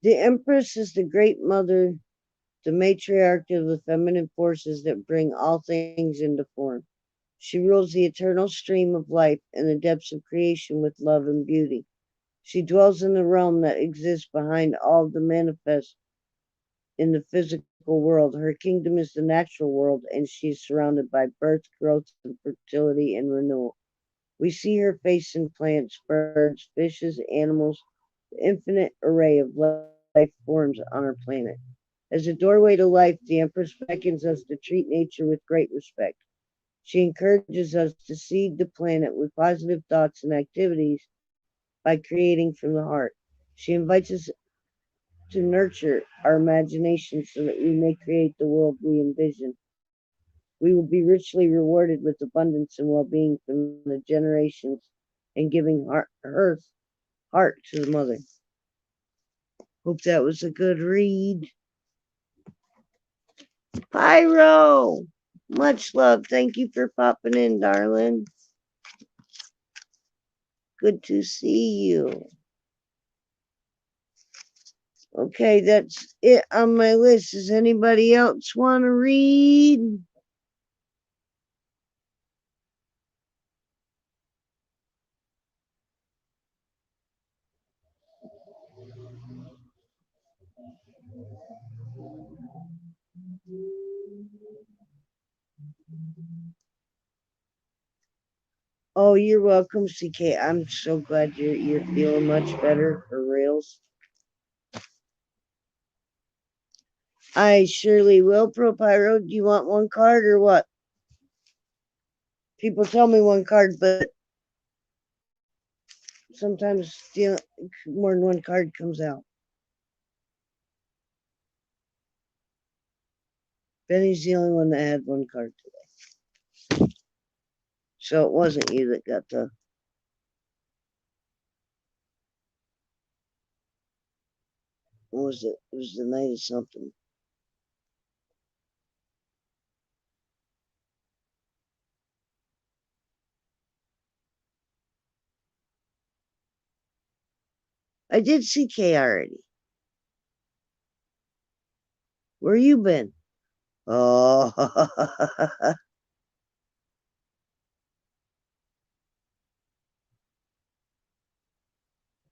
A: The Empress is the great mother, the matriarch of the feminine forces that bring all things into form. She rules the eternal stream of life and the depths of creation with love and beauty. She dwells in the realm that exists behind all the manifest in the physical world. Her kingdom is the natural world, and she is surrounded by birth, growth, and fertility and renewal. We see her face in plants, birds, fishes, animals, the infinite array of life forms on our planet. As a doorway to life, the Empress beckons us to treat nature with great respect. She encourages us to seed the planet with positive thoughts and activities by creating from the heart. She invites us to nurture our imagination so that we may create the world we envision. We will be richly rewarded with abundance and well-being from the generations and giving heart to the mother. Hope that was a good read. Pyro, much love. Thank you for popping in, darling. Good to see you. Okay, that's it on my list. Does anybody else want to read? Oh, you're welcome, CK. I'm so glad you're feeling much better for reals. I surely will, ProPyro. Do you want one card or what? People tell me one card, but sometimes more than one card comes out. Benny's the only one that had one card today. So it wasn't you that got the... What was it? It was the night of something. I did CK already. Where you been? Oh,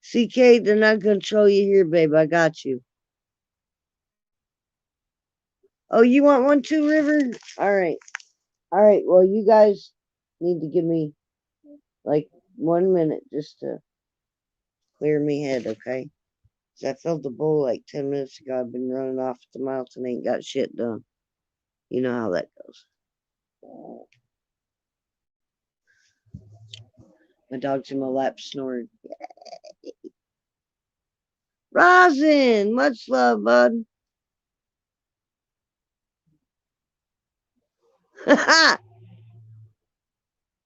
A: CK, they're not gonna control you here, babe. I got you. Oh, you want one too, River? All right. All right. Well, you guys need to give me like 1 minute just to clear me head, okay? 'Cause I filled the bowl like 10 minutes ago. I've been running off at the mouth and ain't got shit done. You know how that goes. My dog's in my lap snoring. Rosin, much love, bud.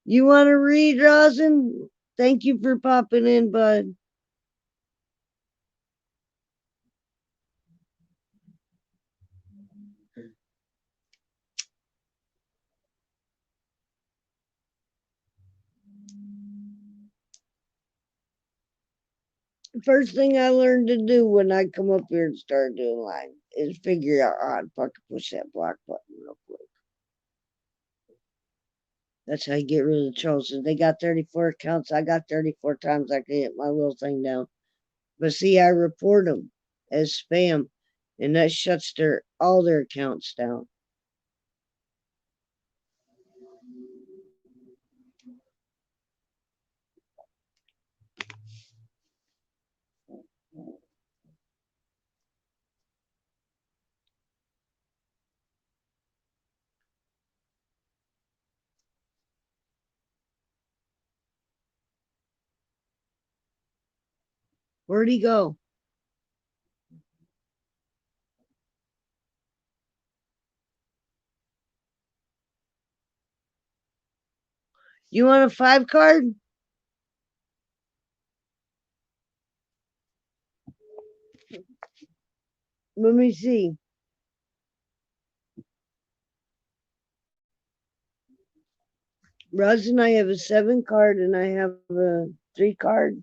A: You want to read, Rosin? Thank you for popping in, bud. First thing I learned to do when I come up here and start doing live is figure out how to fucking push that block button real quick. That's how you get rid of the trolls. If they got 34 accounts, I got 34 times I can get my little thing down. But see, I report them as spam, and that shuts all their accounts down. Where'd he go? You want a 5 card? Let me see. Rosin, I have a 7 card and I have a 3 card.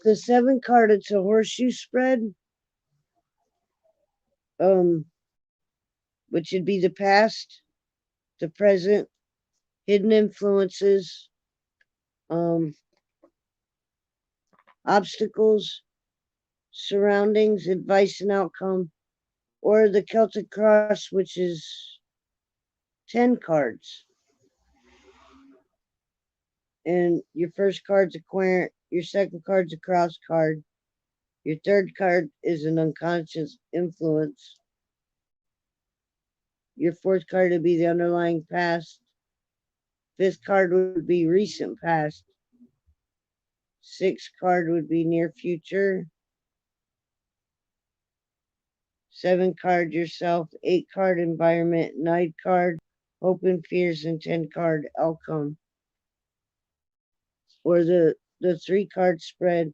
A: The 7 card, it's a horseshoe spread. Which would be the past, the present, hidden influences, obstacles, surroundings, advice and outcome, or the Celtic Cross, which is 10 cards. And your first card's a querent, your second card's a cross card, Your third card is an unconscious influence. Your fourth card would be the underlying past. Fifth card would be recent past. Sixth card would be near future. 7 card yourself. 8 card environment. 9 card hope and fears, and 10 card outcome. Or the 3 card spread.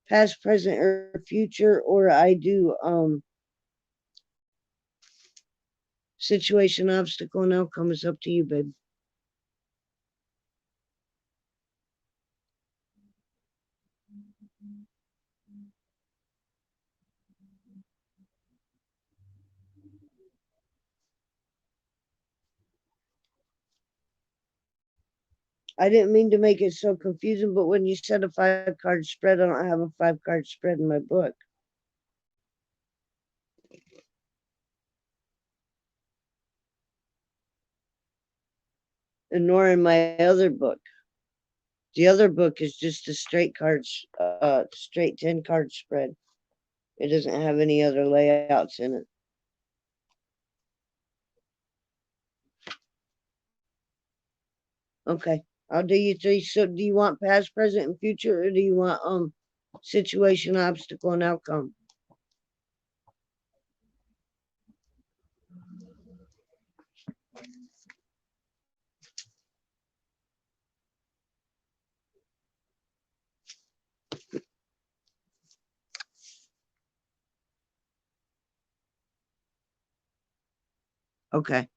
A: Past, present, or future, or I do situation, obstacle, and outcome. Is up to you, babe. I didn't mean to make it so confusing, but when you said a 5 card spread, I don't have a 5 card spread in my book. And nor in my other book. The other book is just a straight 10 card spread. It doesn't have any other layouts in it. Okay, I'll do you 3. So do you want past, present, and future, or do you want situation, obstacle, and outcome? Okay.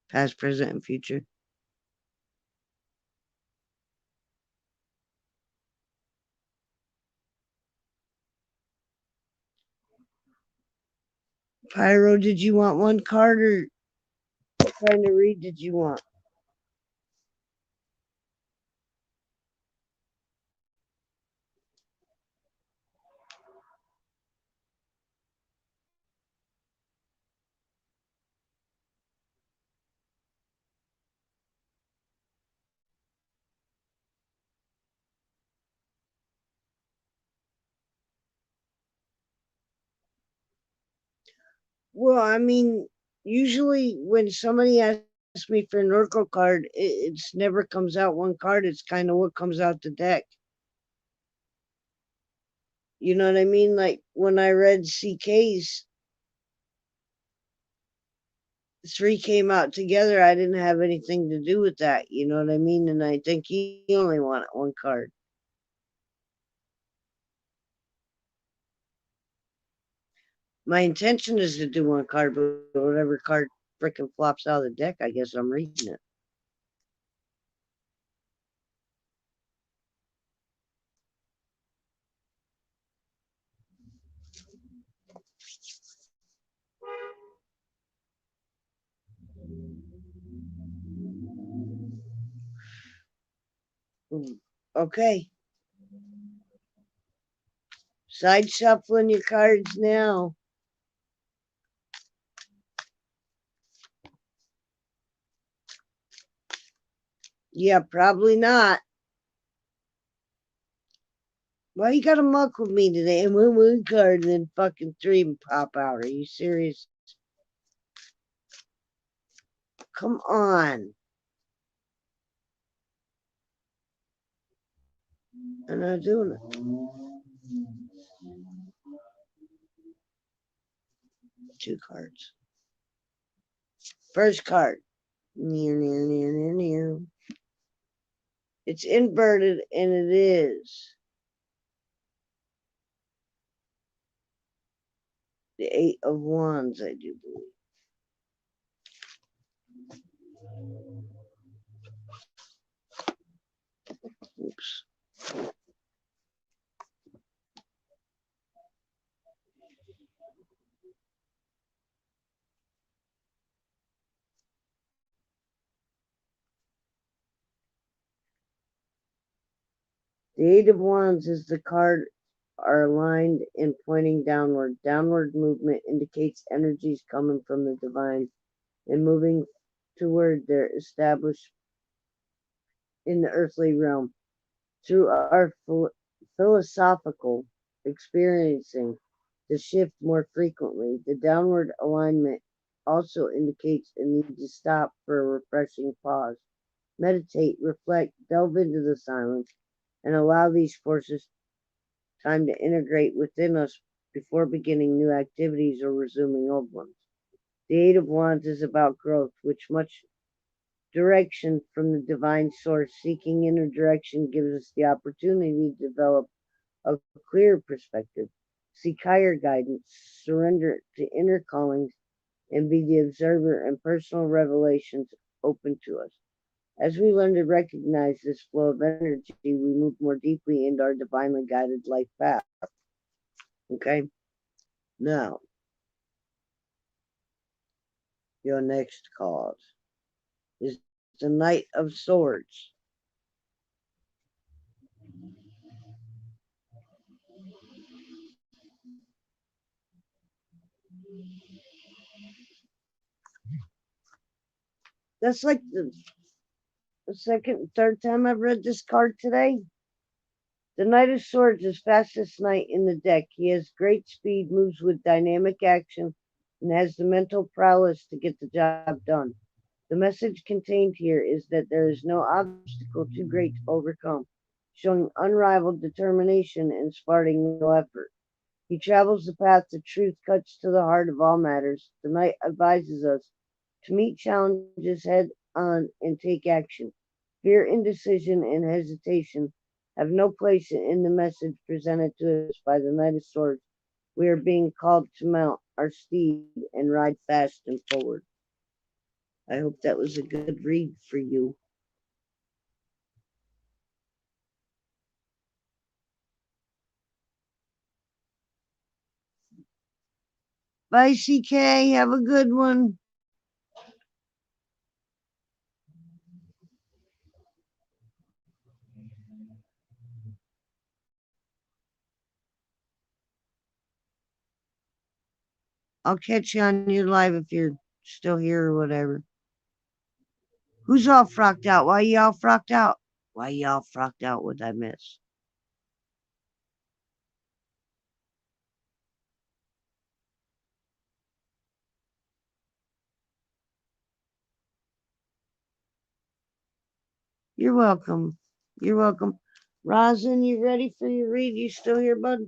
A: Past, present, and future. Pyro, did you want one card, or what kind of read did you want? Well, I mean, usually when somebody asks me for an oracle card, it's never comes out one card. It's kind of what comes out the deck. You know what I mean? Like when I read CK's, 3 came out together. I didn't have anything to do with that. You know what I mean? And I think he only wanted one card. My intention is to do one card, but whatever card frickin' flops out of the deck, I guess I'm reading it. Okay. Side shuffling your cards now. Yeah, probably not. Why you gotta muck with me today? And one card and then fucking 3 pop out. Are you serious? Come on. I'm not doing it. 2 cards. First card. Near. It's inverted, and it is the 8 of Wands, I do believe. Oops. The 8 of Wands is the card are aligned and pointing downward. Downward movement indicates energies coming from the divine and moving toward their established in the earthly realm. Through our philosophical, experiencing the shift more frequently. The downward alignment also indicates a need to stop for a refreshing pause. Meditate, reflect, delve into the silence, and allow these forces time to integrate within us before beginning new activities or resuming old ones. The Eight of Wands is about growth, which much direction from the divine source. Seeking inner direction gives us the opportunity to develop a clear perspective, seek higher guidance, surrender to inner callings, and be the observer and personal revelations open to us. As we learn to recognize this flow of energy, we move more deeply into our divinely guided life path. Okay? Now, your next card is the Knight of Swords. That's like the second, third time I've read this card today. The Knight of Swords is fastest knight in the deck. He has great speed, moves with dynamic action, and has the mental prowess to get the job done. The message contained here is that there is no obstacle too great to overcome, showing unrivaled determination and sparing no effort. He travels the path the truth, cuts to the heart of all matters. The knight advises us to meet challenges head on and take action. Fear, indecision, and hesitation have no place in the message presented to us by the Knight of Swords. We are being called to mount our steed and ride fast and forward. I hope that was a good read for you. Bye, CK. Have a good one. I'll catch you on your live if you're still here or whatever. Who's all frocked out? Why y'all frocked out? Why y'all frocked out? What I miss? You're welcome. You're welcome. Rosin, you ready for your read? You still here, bud?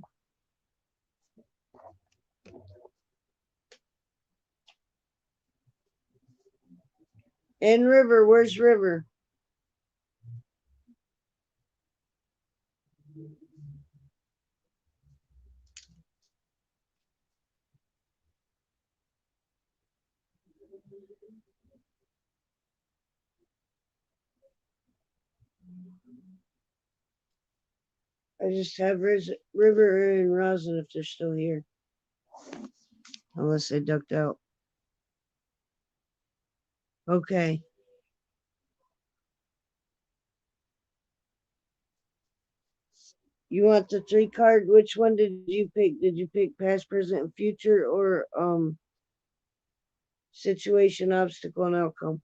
A: And River, where's River? I just have River and Rosin if they're still here. Unless they ducked out. Okay. You want the 3 card? Which one did you pick? Did you pick past, present, and future, or situation, obstacle, and outcome?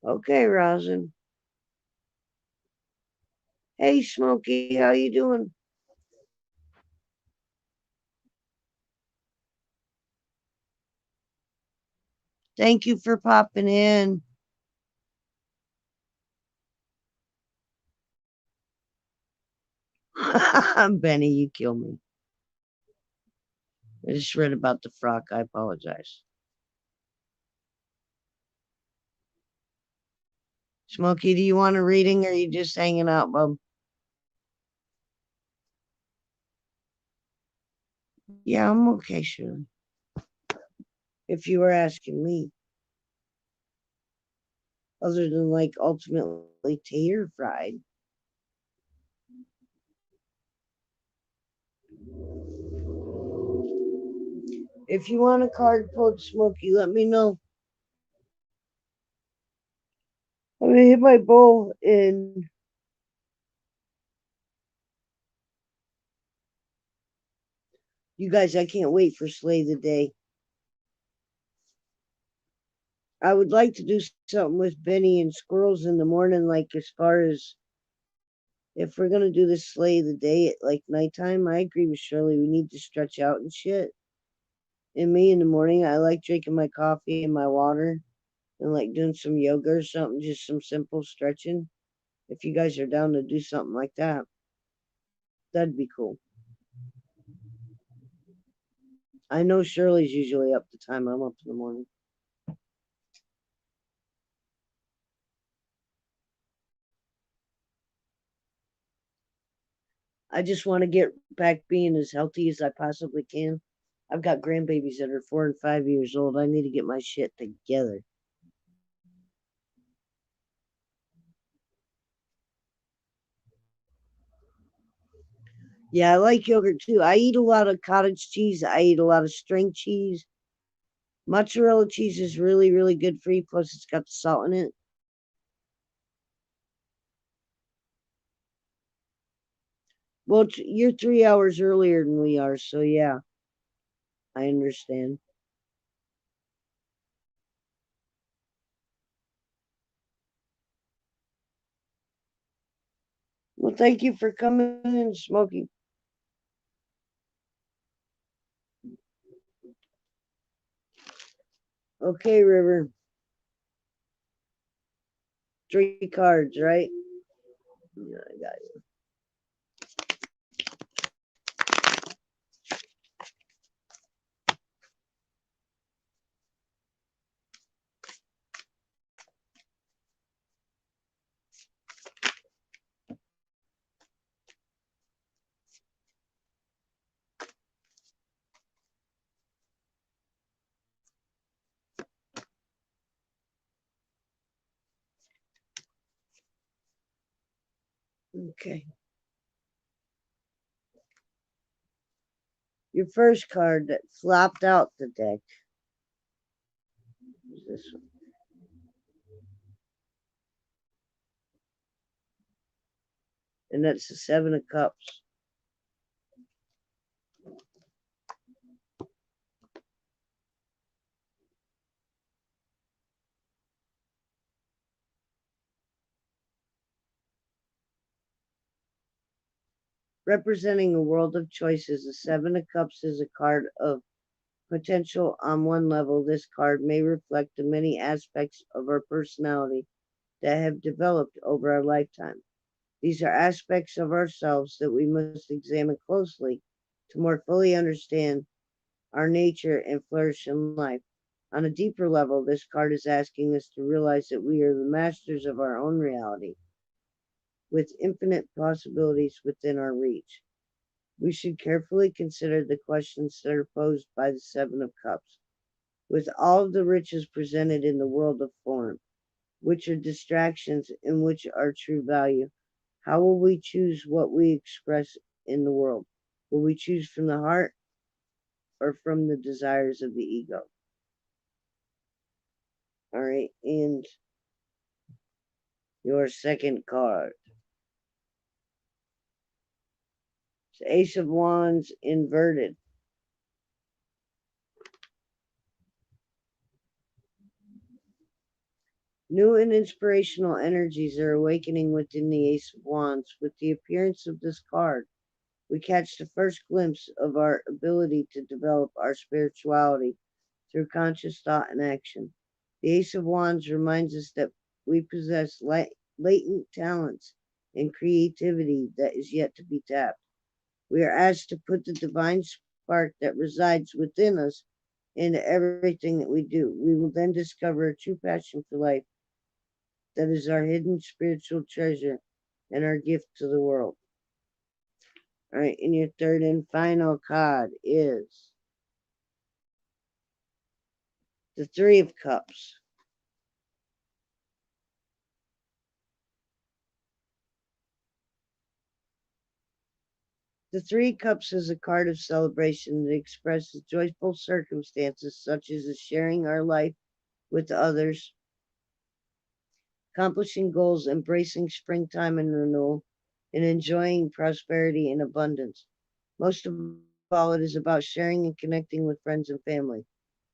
A: Okay, Rosin. Hey, Smokey, how you doing? Thank you for popping in. Benny, you kill me. I just read about the frock. I apologize. Smokey, do you want a reading or are you just hanging out, bub? Yeah, I'm okay, sure. If you were asking me. other than like ultimately tater fried. If you want a card pulled, Smokey, let me know. I'm gonna hit my bowl and you guys, I can't wait for Slay the Day. I would like to do something with Benny and Squirrels in the morning, like as far as if we're gonna do this Slay the Day at like nighttime. I agree with Shirley. We need to stretch out and shit. And me in the morning, I like drinking my coffee and my water and like doing some yoga or something, just some simple stretching. If you guys are down to do something like that, that'd be cool. I know Shirley's usually up the time I'm up in the morning. I just want to get back being as healthy as I possibly can. I've got grandbabies that are 4 and 5 years old. I need to get my shit together. Yeah, I like yogurt too. I eat a lot of cottage cheese. I eat a lot of string cheese. Mozzarella cheese is really, really good for you. Plus, it's got the salt in it. Well, you're 3 hours earlier than we are, so yeah, I understand. Well, thank you for coming in, Smokey. Okay, River. 3 cards, right? Yeah, I got you. Okay. Your first card that flopped out the deck is this one. And that's the 7 of Cups. Representing a world of choices, the 7 of Cups is a card of potential. On one level, this card may reflect the many aspects of our personality that have developed over our lifetime. These are aspects of ourselves that we must examine closely to more fully understand our nature and flourish in life. On a deeper level, this card is asking us to realize that we are the masters of our own reality, with infinite possibilities within our reach. We should carefully consider the questions that are posed by the 7 of Cups. With all of the riches presented in the world of form, which are distractions and which are true value, how will we choose what we express in the world? Will we choose from the heart or from the desires of the ego? All right, and your second card. It's Ace of Wands inverted. New and inspirational energies are awakening within the Ace of Wands. With the appearance of this card, we catch the first glimpse of our ability to develop our spirituality through conscious thought and action. The Ace of Wands reminds us that we possess latent talents and creativity that is yet to be tapped. We are asked to put the divine spark that resides within us into everything that we do. We will then discover a true passion for life that is our hidden spiritual treasure and our gift to the world. All right, and your third and final card is the 3 of Cups. The Three Cups is a card of celebration that expresses joyful circumstances such as sharing our life with others, accomplishing goals, embracing springtime and renewal, and enjoying prosperity and abundance. Most of all, it is about sharing and connecting with friends and family.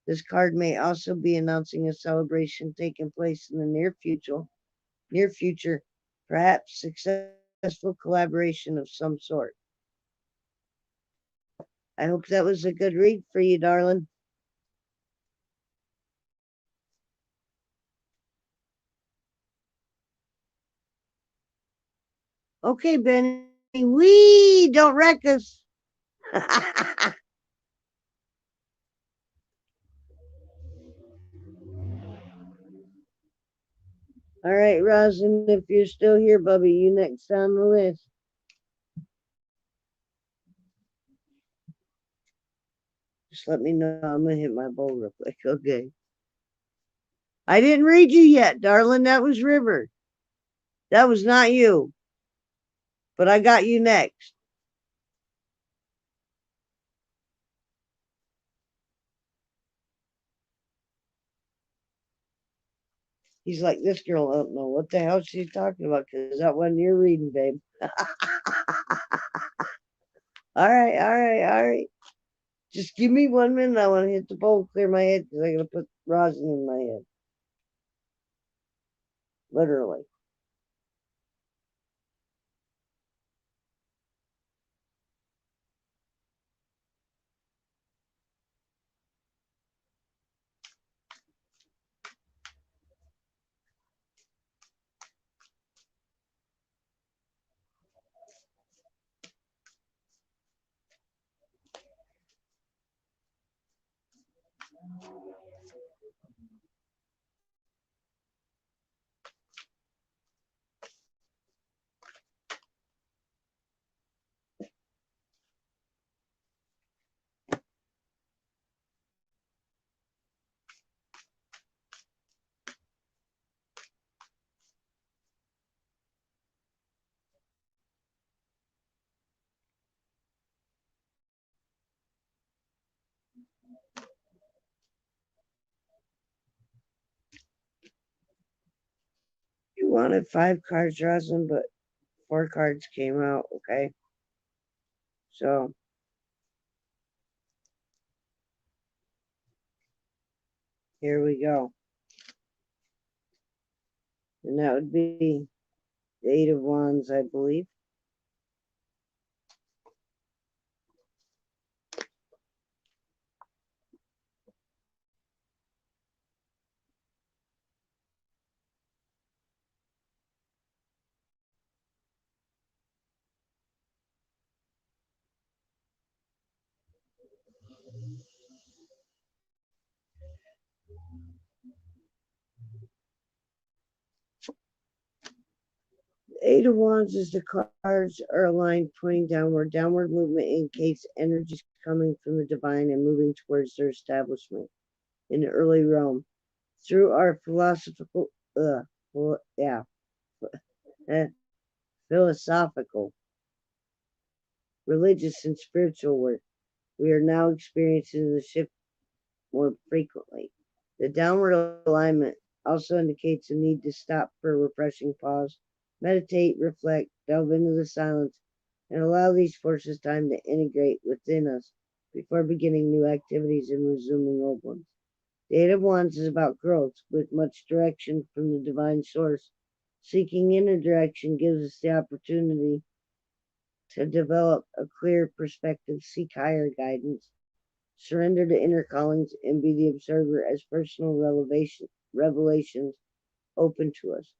A: This card may also be announcing a celebration taking place in the near future, perhaps successful collaboration of some sort. I hope that was a good read for you, darling. Okay, Benny, we don't wreck us. All right, Rosin, if you're still here, Bubby, you next on the list. Just let me know. I'm gonna hit my bowl real quick. Okay. I didn't read you yet, darling. That was River. That was not you. But I got you next. He's like, this girl don't know what the hell she's talking about because that wasn't your reading, babe. all right. Just give me 1 minute. I want to hit the bowl, clear my head because I got to put rosin in my head. Literally. You wanted 5 cards, Rosin, but 4 cards came out, okay? So here we go. And that would be the 8 of Wands, I believe. The 8 of Wands is the cards are aligned pointing downward. Downward movement indicates energies coming from the divine and moving towards their establishment in the early realm. Through our yeah, philosophical, religious, and spiritual work, we are now experiencing the shift more frequently. The downward alignment also indicates a need to stop for a refreshing pause, meditate, reflect, delve into the silence, and allow these forces time to integrate within us before beginning new activities and resuming old ones. The 8 of Wands is about growth, with much direction from the divine source. Seeking inner direction gives us the opportunity to develop a clear perspective, seek higher guidance, surrender to inner callings, and be the observer as personal revelations open to us.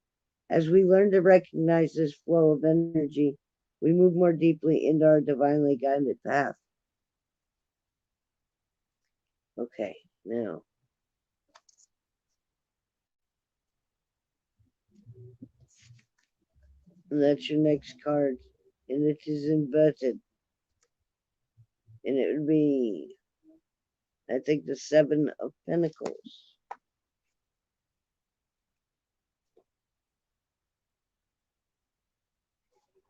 A: As we learn to recognize this flow of energy, we move more deeply into our divinely guided path. Okay, now. And that's your next card. And it is inverted. And it would be, I think, the 7 of Pentacles.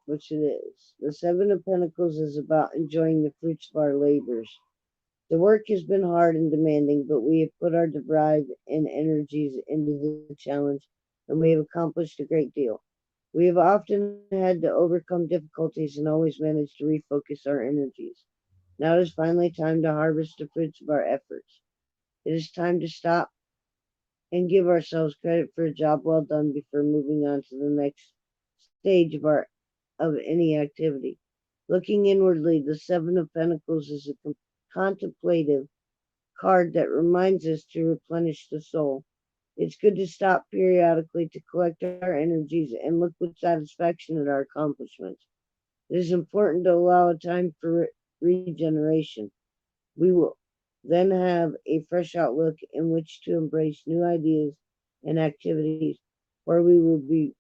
A: which it is. The Seven of Pentacles is about enjoying the fruits of our labors. The work has been hard and demanding, but we have put our drive and energies into the challenge, and we have accomplished a great deal. We have often had to overcome difficulties and always managed to refocus our energies. Now it is finally time to harvest the fruits of our efforts. It is time to stop and give ourselves credit for a job well done before moving on to the next stage of any activity. Looking inwardly, the Seven of Pentacles is a contemplative card that reminds us to replenish the soul. It's good to stop periodically to collect our energies and look with satisfaction at our accomplishments. It is important to allow a time for regeneration. We will then have a fresh outlook in which to embrace new ideas and activities, where we will be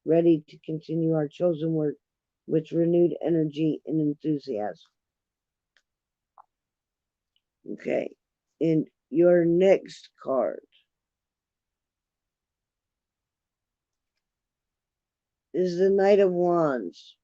A: ready to continue our chosen work with renewed energy and enthusiasm. Okay, and your next card is the Knight of Wands.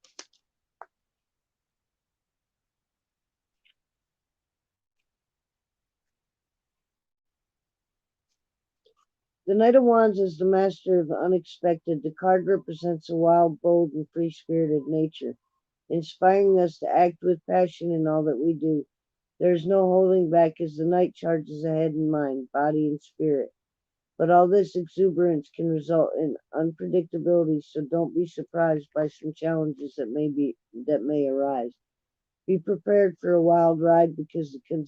A: The Knight of Wands is the master of the unexpected. The card represents a wild, bold, and free-spirited nature, inspiring us to act with passion in all that we do. There is no holding back as the Knight charges ahead in mind, body, and spirit. But all this exuberance can result in unpredictability, so don't be surprised by some challenges that may arise. Be prepared for a wild ride because the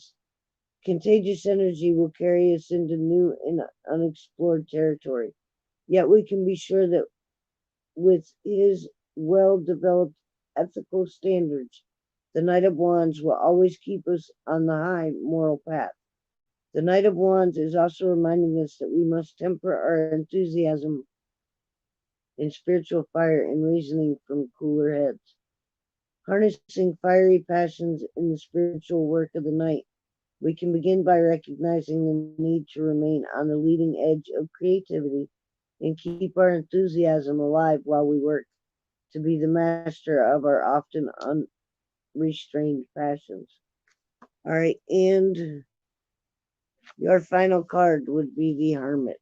A: contagious energy will carry us into new and unexplored territory. Yet we can be sure that with his well-developed ethical standards, the Knight of Wands will always keep us on the high moral path. The Knight of Wands is also reminding us that we must temper our enthusiasm and spiritual fire and reasoning from cooler heads. Harnessing fiery passions in the spiritual work of the night, we can begin by recognizing the need to remain on the leading edge of creativity and keep our enthusiasm alive while we work to be the master of our often unrestrained passions. All right, and your final card would be the Hermit.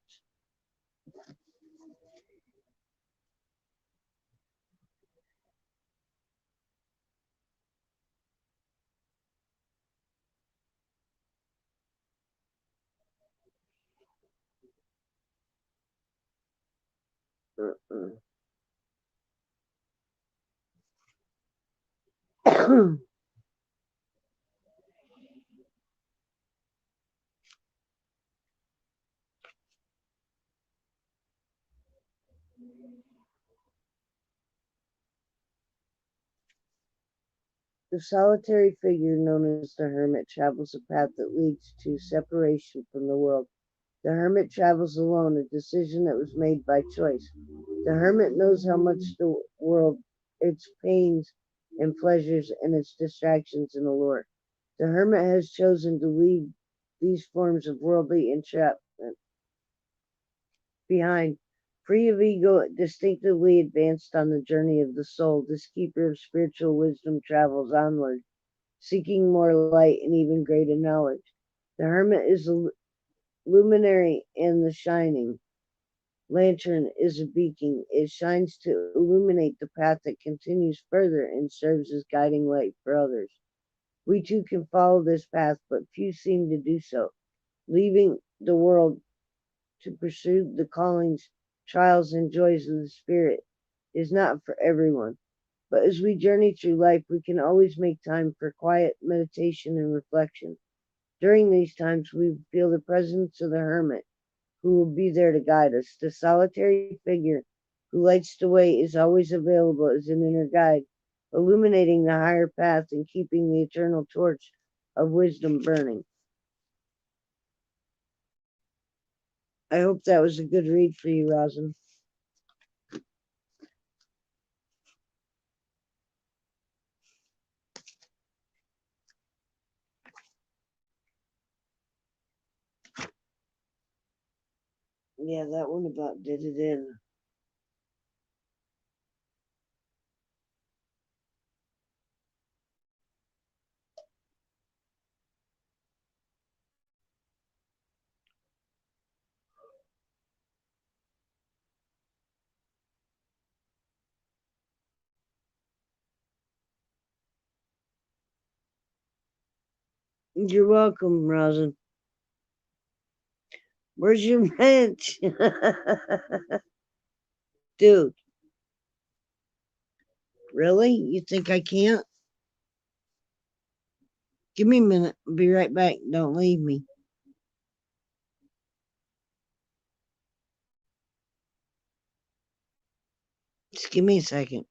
A: The solitary figure known as the Hermit travels a path that leads to separation from the world. The Hermit travels alone, a decision that was made by choice. The Hermit knows how much the world, its pains and pleasures, and its distractions and allure. The Hermit has chosen to leave these forms of worldly entrapment behind. Free of ego, distinctively advanced on the journey of the soul, this keeper of spiritual wisdom travels onward, seeking more light and even greater knowledge. The Hermit is a luminary and the shining lantern is a beacon. It shines to illuminate the path that continues further and serves as guiding light for others. We too can follow this path, but few seem to do so, leaving the world to pursue the callings, trials, and joys of the Spirit is not for everyone. But as we journey through life, we can always make time for quiet meditation and reflection. During these times, we feel the presence of the Hermit, who will be there to guide us. The solitary figure who lights the way is always available as an inner guide, illuminating the higher path and keeping the eternal torch of wisdom burning. I hope that was a good read for you, Rosin. Yeah, that one about did it in. You're welcome, Rosin. Where's your wrench? Dude, really? You think I can't? Give me a minute. I'll be right back. Don't leave me. Just give me a second.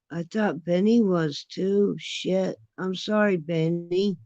A: I thought Benny was too. Shit. I'm sorry, Benny.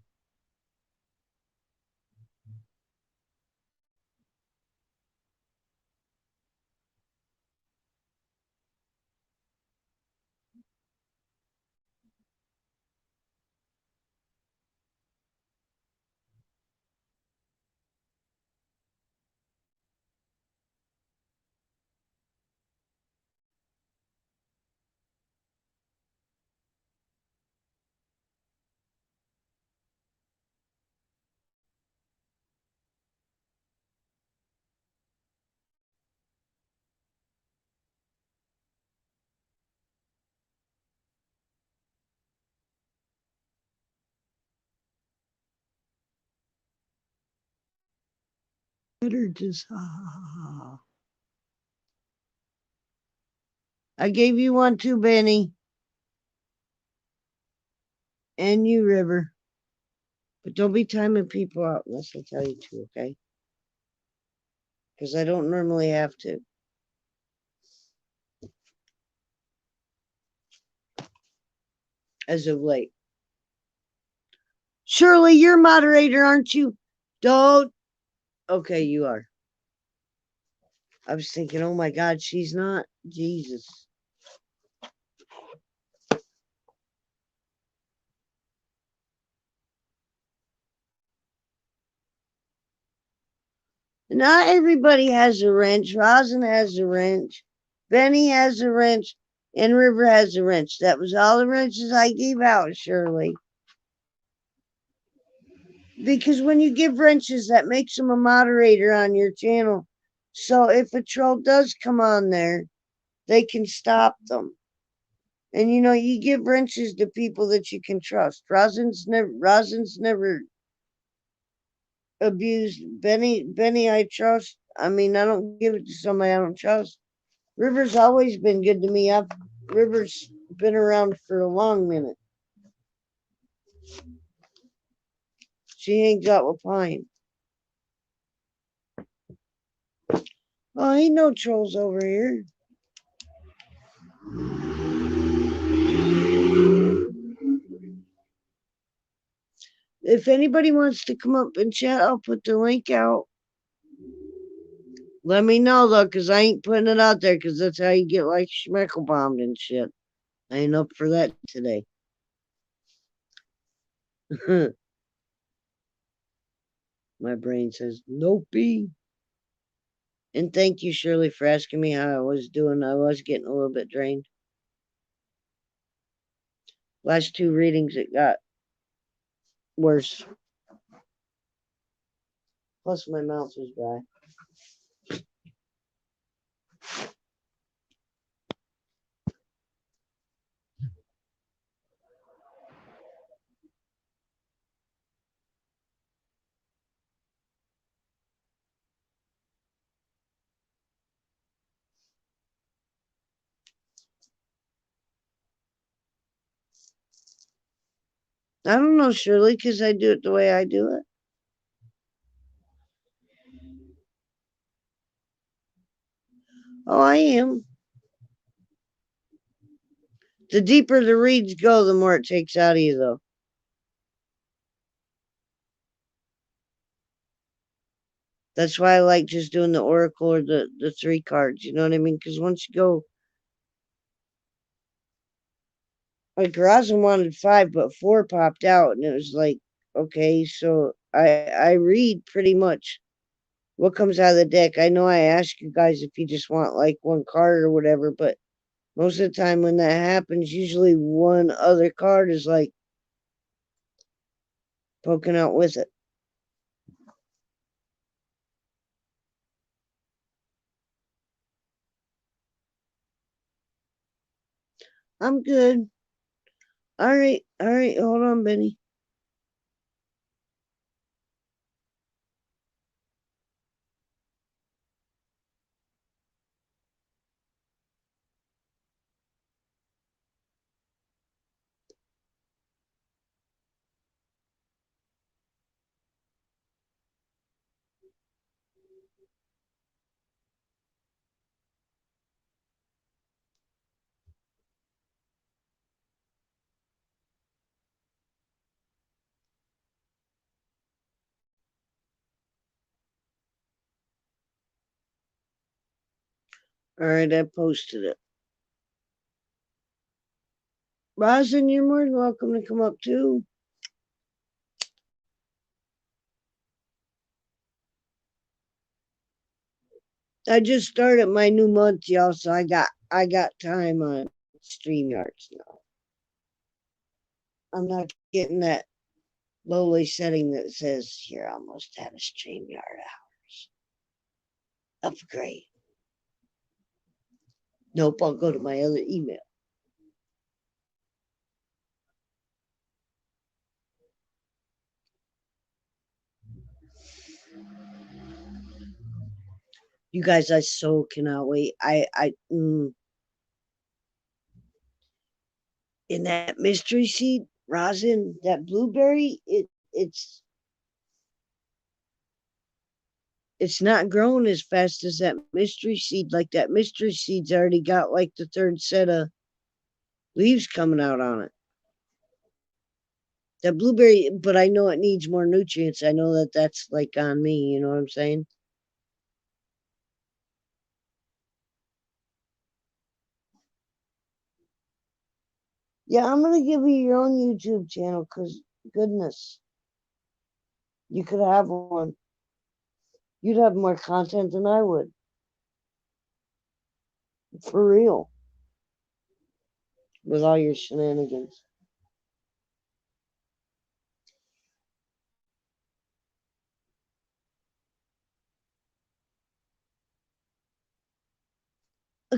A: Better just I gave you one too, Benny. And you, River. But don't be timing people out unless I tell you to, okay? Because I don't normally have to. As of late. Shirley, you're moderator, aren't you? Don't. Okay, you are. I was thinking, oh my God, she's not. Jesus. Not everybody has a wrench. Rosin has a wrench. Benny has a wrench. And River has a wrench. That was all the wrenches I gave out, Shirley. Because when you give wrenches, that makes them a moderator on your channel. So if a troll does come on there, they can stop them. And you know, you give wrenches to people that you can trust. Rosin's never abused Benny. I trust. I mean, I don't give it to somebody I don't trust. River's always been good to me. River's been around for a long minute. She hangs out with Pine. Oh, ain't no trolls over here. If anybody wants to come up and chat, I'll put the link out. Let me know though, cause I ain't putting it out there, cause that's how you get like schmeckle bombed and shit. I ain't up for that today. My brain says nope. And thank you, Shirley, for asking me how I was doing. I was getting a little bit drained. Last two readings, it got worse. Plus, my mouth was dry. I don't know, Shirley, because I do it the way I do it. Oh, I am. The deeper the reads go, the more it takes out of you, though. That's why I like just doing the oracle or the three cards. You know what I mean? Because once you go, like Rosin wanted 5, but 4 popped out, and it was like, Okay, so I read pretty much what comes out of the deck. I know I ask you guys if you just want like one card or whatever, but most of the time when that happens, usually one other card is like poking out with it. I'm good. All right, hold on, Benny. All right, I posted it. Rosin, you're more than welcome to come up too. I just started my new month, y'all, so I got time on StreamYards now. I'm not getting that lowly setting that says you're almost out of StreamYard hours. Upgrade. Nope, I'll go to my other email. You guys, I so cannot wait. In that mystery seed, rosin, that blueberry, it's not growing as fast as that mystery seed. Like that mystery seed's already got like the third set of leaves coming out on it. That blueberry, but I know it needs more nutrients. I know that that's like on me. You know what I'm saying? Yeah, I'm gonna give you your own YouTube channel because goodness, you could have one. You'd have more content than I would. For real. With all your shenanigans.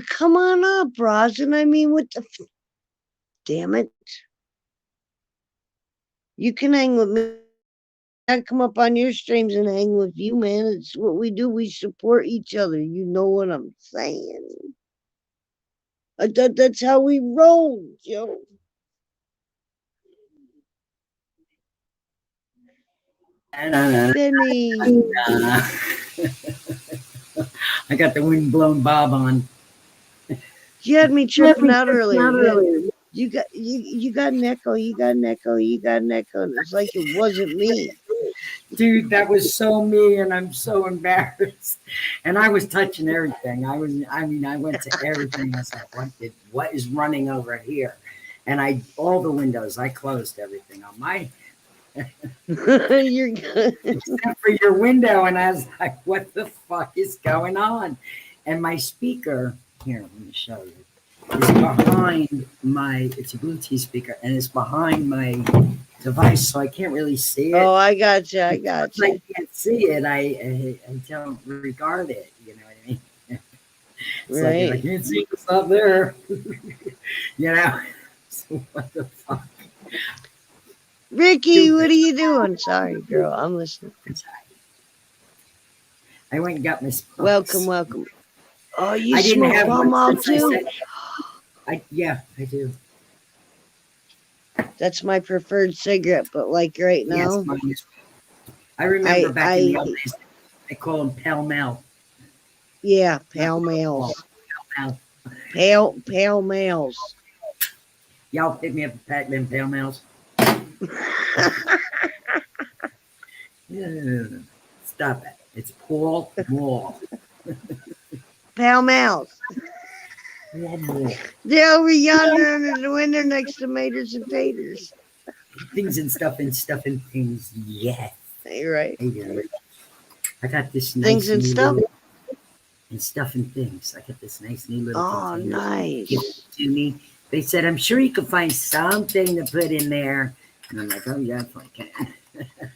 A: Come on up, Rosin. I mean, what the damn it. You can hang with me. I come up on your streams and hang with you, man. It's what we do. We support each other. You know what I'm saying? That's how we roll, Joe. Benny.
B: I got the wind-blown bob on.
A: You had me tripping out earlier. You got an echo. You got an echo. You got an echo. And it's like it wasn't me.
B: Dude, that was so me, and I'm so embarrassed. And I was touching everything. I went to everything. I was like, what is running over here? And all the windows, I closed everything on my
A: You're good.
B: except for your window. And I was like, what the fuck is going on? And my speaker, here, let me show you, is behind it's a Bluetooth speaker, and it's behind my device, so I can't really see it.
A: Oh, I got you. I
B: can't see it. I don't regard it. You know what I mean? It's right. Like if I can't see what's up there. You know? So what the fuck?
A: Ricky, what are you doing? Sorry, girl. I'm listening.
B: I went and got my
A: smokes. Welcome. Oh, you smoke Pall Mall too?
B: Yeah, I do.
A: That's my preferred cigarette, but like right now.
B: Yes, I remember back in the old days, they call them Pall Mall.
A: Yeah, Pall Malls. Pale Males.
B: Y'all pick me up and pack them Pall Malls. Stop it. It's Paul Mall.
A: Pall Malls. They're over yonder under the window next to Maters and Taters.
B: Things and stuff and things. Yes.
A: You're right.
B: I got this
A: Things
B: nice
A: and
B: new
A: stuff.
B: little and stuff and things. I got this nice new little
A: Oh,
B: container. Give it
A: nice.
B: to me. They said, I'm sure you could find something to put in there. And I'm like, oh, yes, I can.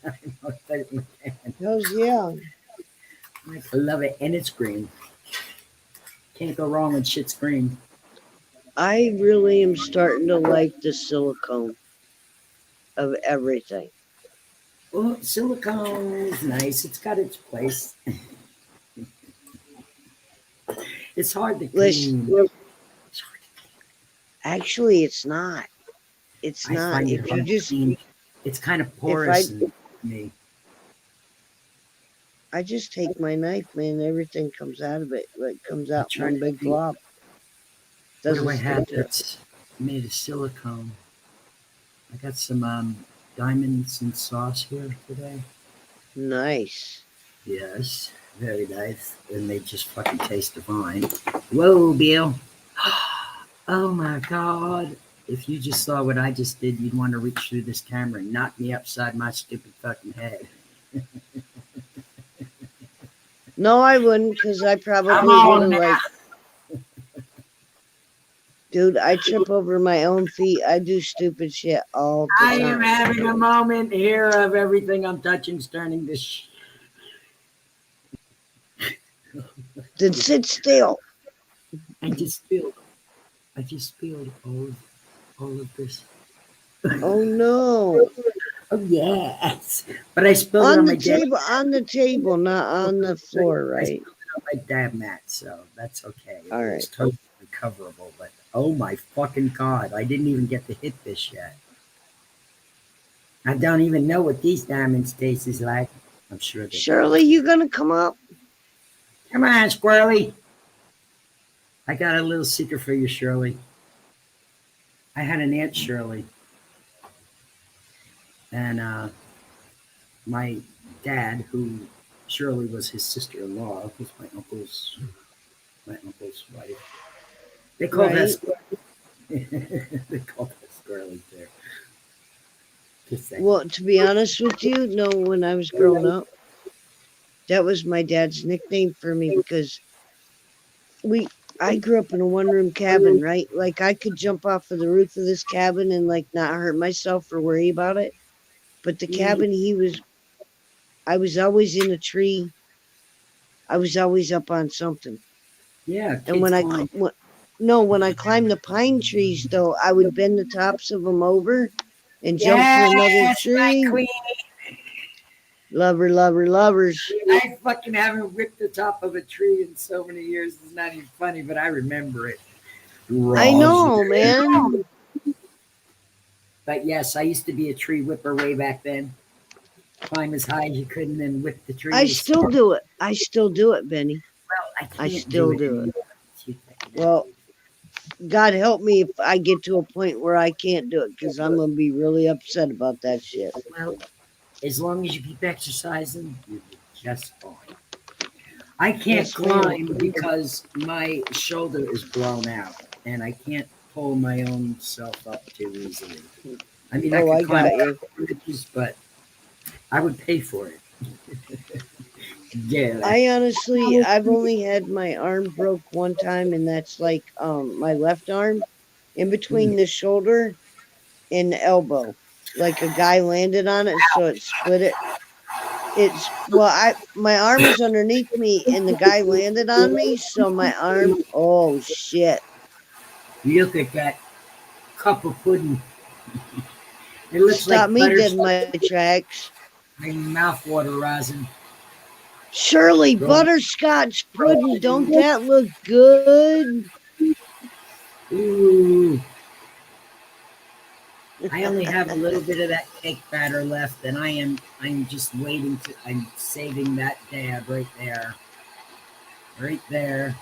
B: I most certainly can.
A: Hells yeah.
B: I love it. And it's green. Can't go wrong with shit's green.
A: I really am starting to like the silicone of everything.
B: Well, silicone is nice. It's got its place. It's hard to
A: Listen,
B: clean.
A: actually, it's not. It's
B: I
A: not.
B: find it
A: If you
B: hard to
A: just,
B: clean. It's kind of
A: if I,
B: porous and me.
A: I just take my knife, man, everything comes out of it. Like, comes
B: I
A: out
B: try
A: one
B: to
A: big
B: think,
A: glob.
B: what do
A: Doesn't
B: I
A: stick
B: have
A: to it.
B: that's made of silicone? I got some diamonds and sauce here today.
A: Nice.
B: Yes, very nice. And they just fucking taste divine. Whoa, Bill. Oh my God. If you just saw what I just did, you'd want to reach through this camera and knock me upside my stupid fucking head.
A: No, I wouldn't, because I
B: Come
A: probably would
B: on
A: have,
B: now.
A: like, dude, I trip over my own feet. I do stupid shit all the
B: I am
A: time.
B: having a moment here of everything I'm touching turning to shit.
A: Then sit still.
B: I just spilled. I just spilled all of this.
A: Oh no.
B: Oh yes, but I spilled it
A: On
B: on
A: the
B: my dab.
A: table, not on the floor,
B: I
A: right?
B: spilled it on my dab mat, so that's okay.
A: All
B: It
A: right.
B: was totally recoverable. But oh my fucking God, I didn't even get to hit this yet. I don't even know what these diamonds taste is like. I'm sure they.
A: Shirley, you gonna come up?
B: Come on, Squirrely. I got a little secret for you, Shirley. I had an Aunt Shirley, and my dad, who Shirley was his sister-in-law, was my uncle's wife. They called her
A: Right.
B: Squirrely. They called her Squirrely too. Just saying.
A: Well, to be honest with you, no, when I was growing up, that was my dad's nickname for me because I grew up in a one-room cabin, right? Like I could jump off of the roof of this cabin and like not hurt myself or worry about it. But the cabin I was always in a tree. I was always up on something.
B: Yeah,
A: And
B: kids climb.
A: when I climbed the pine trees, though, I would bend the tops of them over and jump to another
B: Yes, my
A: tree.
B: queen.
A: Lovers.
B: I fucking haven't ripped the top of a tree in so many years. It's not even funny, but I remember it.
A: I know, man.
B: But yes, I used to be a tree whipper way back then. Climb as high as you could and then whip the tree.
A: I still do it. I still do it, Benny.
B: Well, I
A: I
B: can't
A: still
B: do it
A: do it.
B: anymore.
A: Well, God help me if I get to a point where I can't do it, because I'm gonna be really upset about that shit.
B: Well, as long as you keep exercising, you'll be just fine. I can't
A: Yes, ma'am.
B: climb because my shoulder is blown out and I can't pull my own self up too easily. I mean, I
A: Oh,
B: could
A: I
B: climb
A: got you.
B: bridges, but I would pay for it. Yeah.
A: I've only had my arm broke one time, and that's like my left arm, in between the shoulder and the elbow. Like a guy landed on it, so it split it. My arm is underneath me, and the guy landed on me, so my arm. Oh shit!
B: Look at that cup of pudding. It looks
A: Stop
B: like
A: me dead in
B: butterscotch.
A: my tracks.
B: My mouth water rising.
A: Shirley,
B: Go.
A: butterscotch pudding. Don't that look good?
B: Ooh. I only have a little bit of that cake batter left, and I'm just waiting to. I'm saving that dab right there. Right there.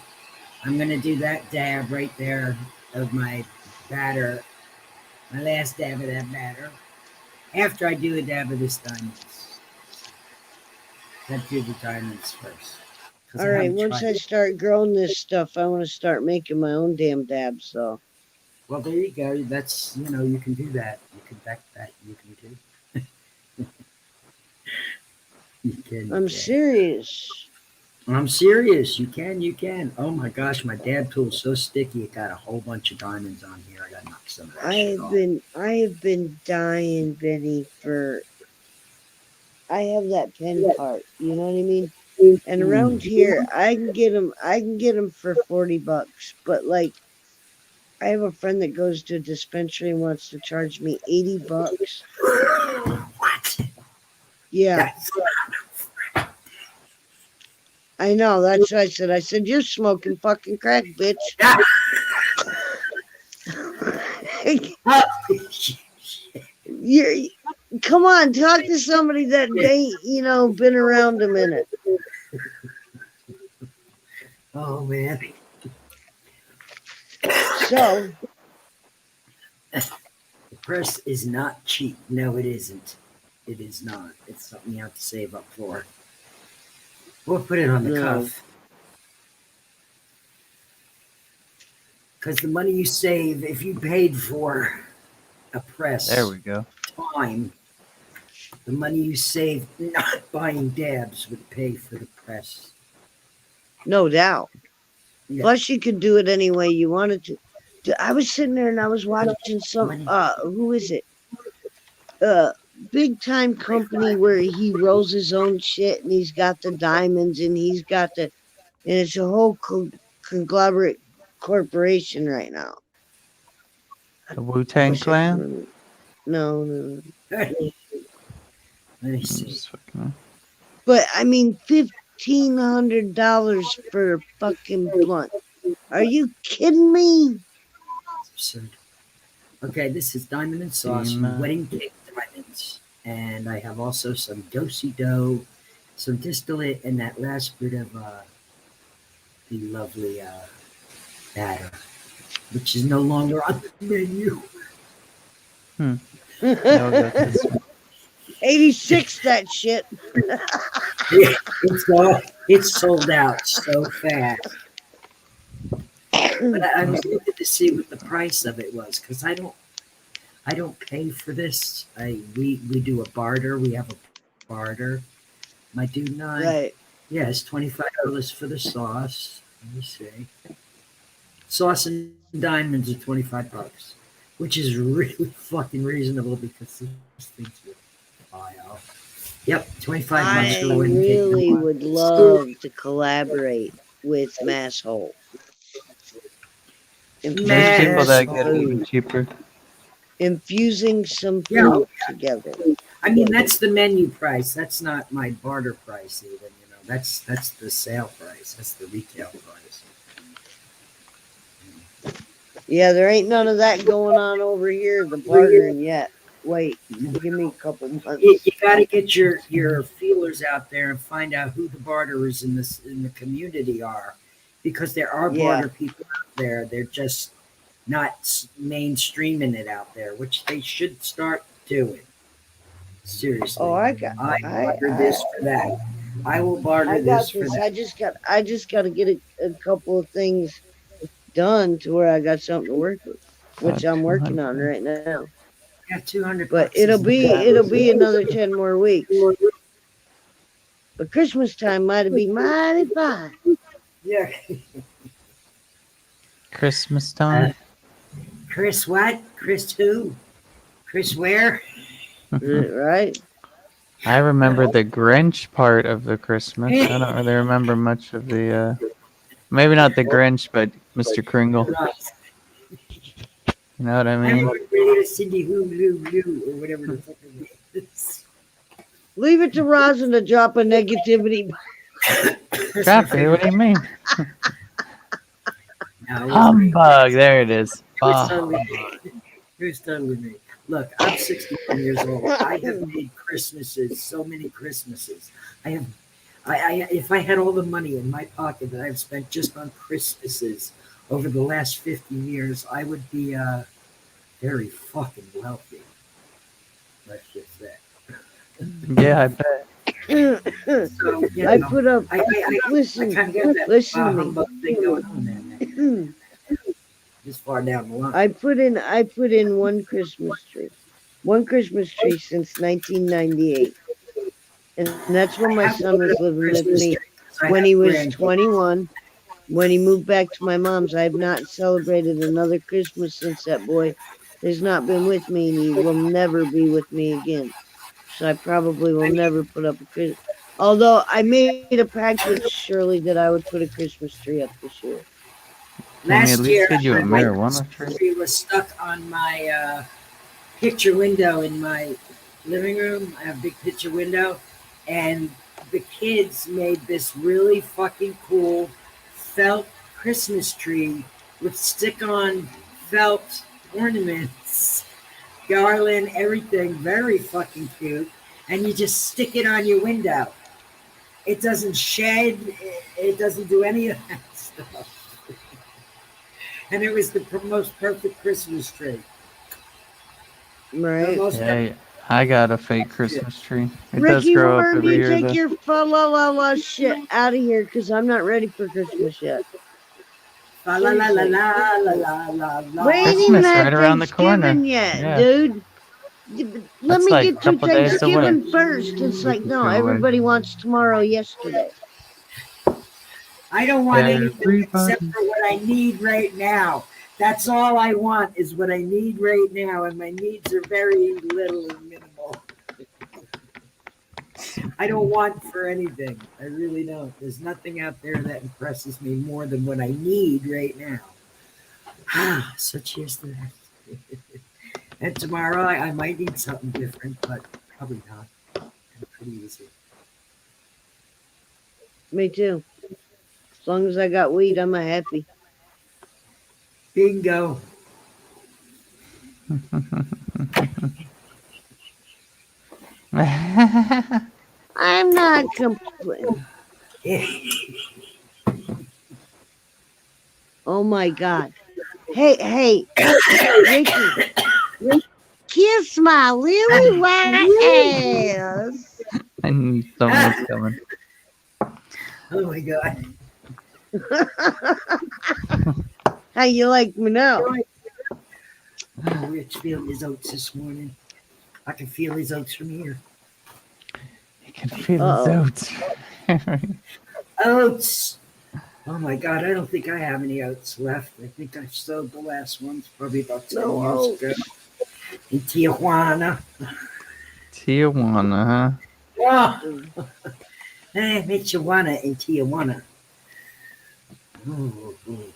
B: I'm gonna do that dab right there of my batter. My last dab of that batter. After I do a dab of this diamonds. Let's do the diamonds first.
A: All right, once I start growing this stuff, I want to start making my own damn dabs, though.
B: Well, there you go. That's, you can do that. You can that. You can do. You can. You
A: I'm
B: can.
A: serious.
B: I'm serious. You can. You can. Oh my gosh, my dad tool's so sticky. It got a whole bunch of diamonds on here. I got to knock some of that shit off.
A: I have been dying, Benny, for I have that pen part. You know what I mean? And around here, I can get them for $40. But like, I have a friend that goes to a dispensary and wants to charge me $80.
B: What?
A: Yeah,
B: That's
A: I know. That's what I said. I said, you're smoking fucking crack, bitch. You're, come on, talk to somebody that ain't, been around a minute.
B: Oh man.
A: So,
B: The press is not cheap. No, it isn't. It is not. It's something you have to save up for. We'll put it on the
A: no.
B: cuff. Because the money you save, if you paid for a press
C: There we go.
B: time, the money you save not buying dabs would pay for the press.
A: No doubt.
B: Yeah.
A: Plus, you could do it any way you wanted to. I was sitting there and I was watching some, who is it? Big time company where he rolls his own shit and he's got the diamonds and he's got and it's a whole conglomerate corporation right now.
C: The Wu-Tang
A: Wish I could
C: Clan?
A: remember. No.
B: Let me
C: I'm
B: see.
C: just fucking-
A: But I mean, $1,500 for a fucking blunt. Are you kidding me?
B: Absurd. Okay, this is diamond and sauce
C: Demon.
B: wedding cake diamonds. And I have also some do-si dough, some distillate, and that last bit of the lovely batter, which is no longer on the menu.
C: No, that's
A: 86, that shit.
B: It's sold out so fast. But I was looking to see what the price of it was, because I don't pay for this. We do a barter. We have a barter. My dude and I.
A: Right.
B: Yeah, it's $25 for the sauce. Let me see. Sauce and diamonds are $25, which is really fucking reasonable because these things will fly off. Yep, $25
A: I
B: for one
A: really
B: cake.
A: would love to collaborate with Masshole.
C: There's people that get
B: Masshole.
C: even cheaper.
A: Infusing some food
B: Yeah.
A: together.
B: I mean, that's the menu price. That's not my barter price, even. That's the sale price. That's the retail price.
A: Yeah, there ain't none of that going on over here, the bartering yet. Wait, give me a couple months.
B: You got to get your feelers out there and find out who the barterers in the community are, because there are barter people out there. They're just not mainstreaming it out there, which they should start doing. Seriously.
A: Oh, I
B: barter this for that. I will barter this for that.
A: I just got to get a couple of things done to where I got something to work with, which I'm working on right now.
B: Yeah, 200.
A: But it'll be another 10 more weeks. But Christmas time might be mighty fine.
B: Yeah.
C: Christmas time?
B: Chris what? Chris who? Chris where?
A: Right?
C: I remember the Grinch part of the Christmas. I don't really remember much of the, maybe not the Grinch, but Mr. Kringle. You know what I mean?
B: Cindy Who or whatever the fuck it is.
A: Leave it to Rosin to drop a negativity.
C: Crappy, what do you mean?
B: No,
C: Humbug, there it is.
B: Who's done with me? Look, I'm 61 years old. I have made Christmases, so many Christmases. If I had all the money in my pocket that I've spent just on Christmases over the last 50 years, I would be very fucking wealthy. Let's just say.
C: Yeah, I bet.
B: So,
A: I put up.
B: I
A: Listen
B: kind of got that
A: listen to me.
B: humbug thing going on there, man. this far down the line.
A: I put in one Christmas tree since 1998, and that's when
B: I
A: my
B: have
A: son was
B: a
A: living with
B: Christmas
A: me.
B: tree 'cause I
A: When
B: have
A: he was
B: grandkids.
A: 21, when he moved back to my mom's, I have not celebrated another Christmas since that boy has not been with me, and he will never be with me again. So I probably will never put up a Christmas. Although I made a pact with Shirley that I would put a Christmas tree up this year.
C: Can we at
B: Last
C: least
B: year,
C: get you a
B: my
C: marijuana
B: Christmas
C: tree?
B: tree was stuck on my picture window in my living room. I have a big picture window, and the kids made this really fucking cool felt Christmas tree with stick-on felt ornaments, garland, everything. Very fucking cute. And you just stick it on your window. It doesn't shed. It doesn't do any of that stuff. And it was the most perfect Christmas tree. The
A: Right.
B: most
C: Yeah, I got a fake Christmas tree. It does
A: Ricky
C: grow up
A: Worm,
C: every
A: you
C: year,
A: take
C: though.
A: your fa la la la shit out of here because I'm not ready for Christmas yet.
B: La la la la la la la la la.
A: We ain't even
C: Christmas right
A: had
C: around the corner.
A: Thanksgiving yet,
C: Yeah,
A: dude. Let
C: that's
A: me
C: like a
A: get through
C: couple days away.
A: Thanksgiving first. It's
C: Week
A: like,
C: or
A: no,
C: two away.
A: everybody wants tomorrow yesterday.
B: I don't want anything except
C: Everybody.
B: for what I need right now. That's all I want is what I need right now, and my needs are very little and minimal. I don't want for anything. I really don't. There's nothing out there that impresses me more than what I need right now. So cheers to that. And tomorrow I might need something different, but probably not. I'm pretty easy.
A: Me too. As long as I got weed, I'm a happy.
B: Bingo.
A: I'm not complaining. Oh my God. Hey, Ricky, kiss my lily white ass.
C: I knew something was coming.
B: Oh my God.
A: How you like me now?
B: Rich feeling his oats this morning. I can feel his oats from here.
C: You can feel his
A: Uh-oh.
C: oats.
B: Oats. Oh my God, I don't think I have any oats left. I think I sowed the last ones probably about 10
A: No
B: years
A: oats.
B: ago in Tijuana.
C: Tijuana, huh?
B: Oh, Tijuana in Tijuana. Ooh, ooh.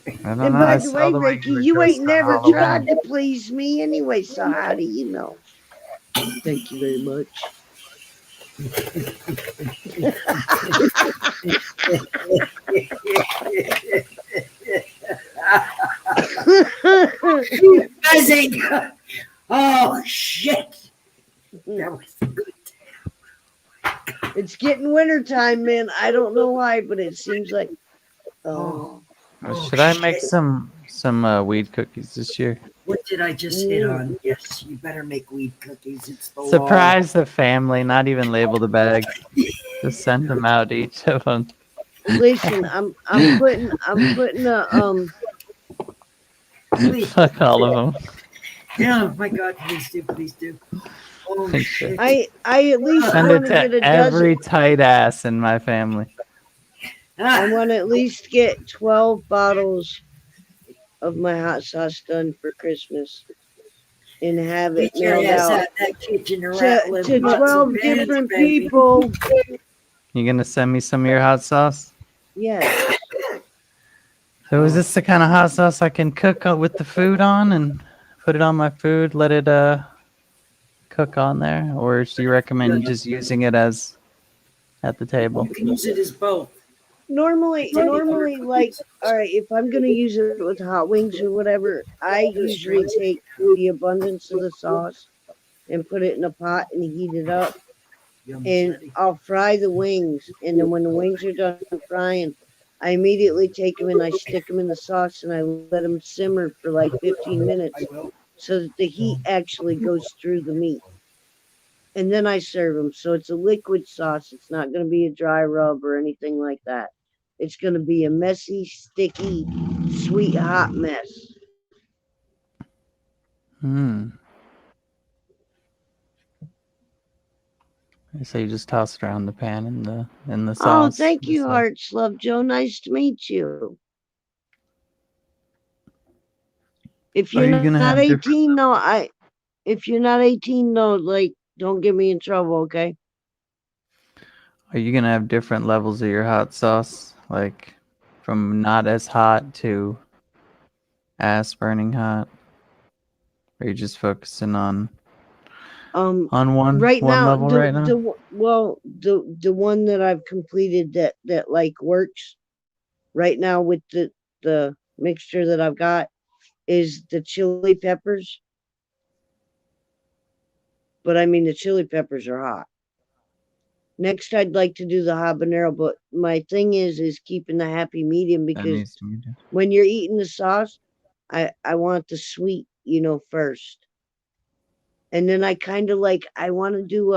C: I don't
A: And
C: know.
A: by
C: I
A: the
C: saw
A: way,
C: the way
A: Ricky,
C: you were
A: you ain't
C: dressed on
A: never
C: Halloween.
A: tried to please me anyway, so how do you know? Thank you very much.
B: Buzzing. Oh shit. That was good.
A: It's getting wintertime, man. I don't know why, but it seems like.
B: Oh,
C: Should I
B: shit.
C: make some weed cookies this year?
B: What did I just hit on? Yes, you better make weed cookies. It's the law.
C: Surprise the family. Not even label the bag. Just send them out, each of them.
A: Listen, I'm putting a
B: Please.
C: Fuck all of them.
B: Oh my God, please do, please do. Oh shit.
A: I at least
C: Send
A: want
C: it
A: to get
C: to
A: a
C: every
A: dozen.
C: tight ass in my family.
A: I want to at least get 12 bottles of my hot sauce done for Christmas and have it
B: Get your
A: mailed
B: ass
A: out
B: out that kitchen and rattle
A: to
B: them pots
A: 12
B: and pans,
A: different
B: baby.
A: people.
C: You gonna send me some of your hot sauce?
A: Yes.
C: So is this the kind of hot sauce I can cook with the food on and put it on my food, let it cook on there, or do you recommend just using it as at the table?
B: You can use it as both.
A: Normally, like, all right, if I'm going to use it with hot wings or whatever, I usually take the abundance of the sauce and put it in a pot and heat it up. And I'll fry the wings. And then when the wings are done frying, I immediately take them and I stick them in the sauce and I let them simmer for like 15 minutes so that the heat actually goes through the meat. And then I serve them. So it's a liquid sauce. It's not going to be a dry rub or anything like that. it's going to be a messy, sticky, sweet, hot mess.
C: So you just toss it around the pan in the
A: Oh,
C: sauce.
A: thank you,
C: just like-
A: Hearts Love Joe. Nice to meet you. If
C: Are
A: you're
C: you gonna
A: not
C: have different
A: 18, no, if you're not 18, no, like, don't get me in trouble, okay?
C: Are you gonna have different levels of your hot sauce, like from not as hot to ass burning hot? Or are you just focusing on one
A: Right
C: one
A: now,
C: level right now?
A: the one that I've completed that like works right now with the mixture that I've got is the chili peppers. But I mean, the chili peppers are hot. Next, I'd like to do the habanero, but my thing is keeping the happy medium
C: That
A: because
C: needs to be done.
A: when you're eating the sauce, I want the sweet, first. And then I kind of like I want to do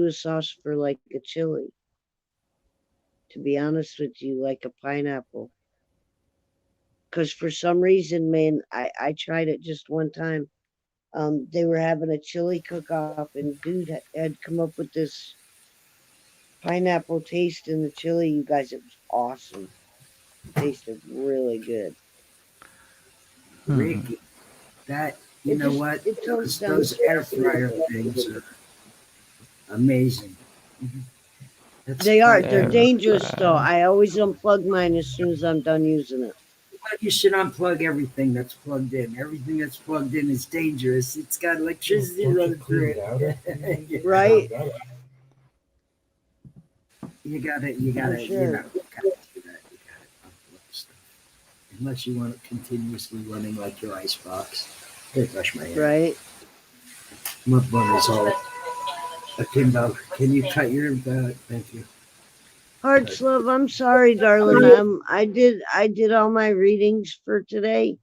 A: a sauce for like a chili. To be honest with you, like a pineapple. Because for some reason, man, I tried it just one time. They were having a chili cook-off, and dude had come up with this pineapple taste in the chili. You guys, it was awesome. Tasted really good.
B: Ricky, that you know what?
A: It turns down.
B: Those air fryer things are amazing.
A: They are.
B: quite-
A: They're
C: Air
A: dangerous, though.
C: fryer.
A: I always unplug mine as soon as I'm done using it.
B: But you should unplug everything that's plugged in. Everything that's plugged in is dangerous. It's got electricity running through it.
A: Right?
B: You gotta,
A: For
B: you
A: sure.
B: gotta do that. You gotta unplug stuff. Unless you want it continuously running like your icebox. Here, brush my hair.
A: Right?
B: My butter's all akimbo. Can you cut your thank you.
A: Hearts love, I'm sorry, darling. I did all my readings for today.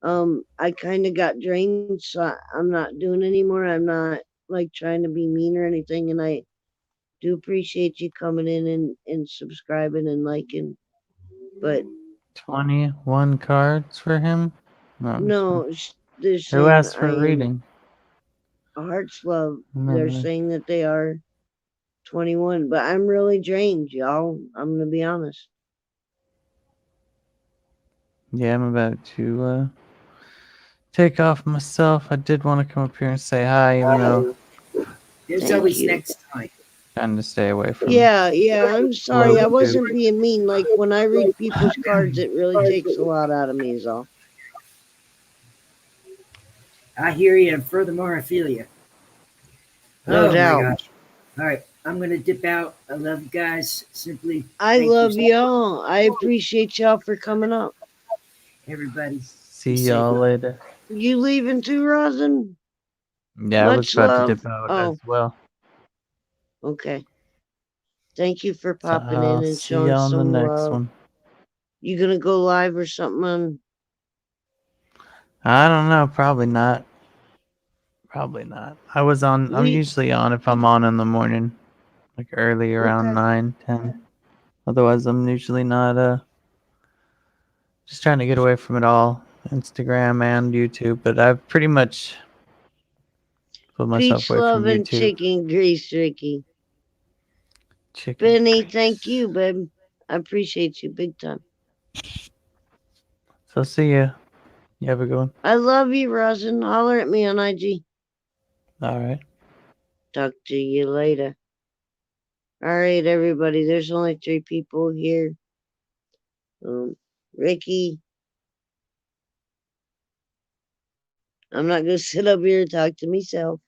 A: I kind of got drained, so I'm not doing anymore. I'm not like trying to be mean or anything, and I do appreciate you coming in and subscribing and liking. But
C: 21 cards for him?
A: no, they're
C: Who
A: saying
C: asked
A: I
C: for a
A: am
C: reading?
A: Hearts love. They're
C: Remember.
A: saying that they are 21, but I'm really drained, y'all. I'm gonna be honest.
C: Yeah, I'm about to take off myself. I did want to come up here and say hi, even though
B: There's
A: Thank
B: always
A: you.
B: next time.
C: trying to stay away from
A: Yeah, I'm sorry. I
C: Hello,
A: wasn't being mean. Like when I read people's cards, it really takes a lot out of me, is all.
B: I hear you, and furthermore, I feel you.
A: No
B: Oh
A: doubt.
B: my gosh. All right, I'm gonna dip out. I love you guys. Simply,
A: I
B: thank
A: love
B: you,
A: y'all. I appreciate y'all for coming up.
B: everybody.
C: See y'all later.
A: You leaving too, Rosin?
C: Yeah, I was
A: Much
C: about
A: love.
C: to dip out
A: Oh,
C: as well.
A: okay. Thank you for
C: So
A: popping in
C: I'll
A: and
C: see
A: showing
C: y'all on the
A: some
C: next
A: love.
C: one.
A: You gonna go live or something on?
C: I don't know. Probably not. Probably not. I'm usually on if I'm on in the morning, like early around
A: Okay.
C: 9, 10. Otherwise, I'm usually not. Just trying to get away from it all, Instagram and YouTube. But I've pretty much pulled myself
A: Peach
C: away
A: love
C: from
A: and
C: YouTube.
A: chicken grease, Ricky.
C: Chicken.
A: Benny, thank you, babe. I appreciate you big time.
C: So see ya. You have a good one.
A: I love you, Rosin. Holler at me on IG.
C: All right.
A: Talk to you later. All right, everybody. There's only 3 people here. Ricky. I'm not gonna sit up here and talk to myself.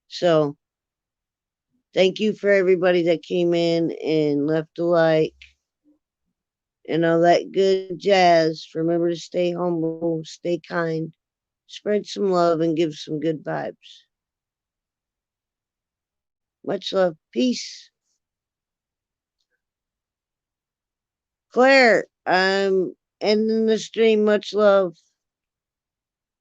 A: So, thank you for everybody that came in and left a like and all that good jazz. Remember to stay humble, stay kind, spread some love, and give some good vibes. Much love. Peace. Claire, I'm ending the stream. Much love.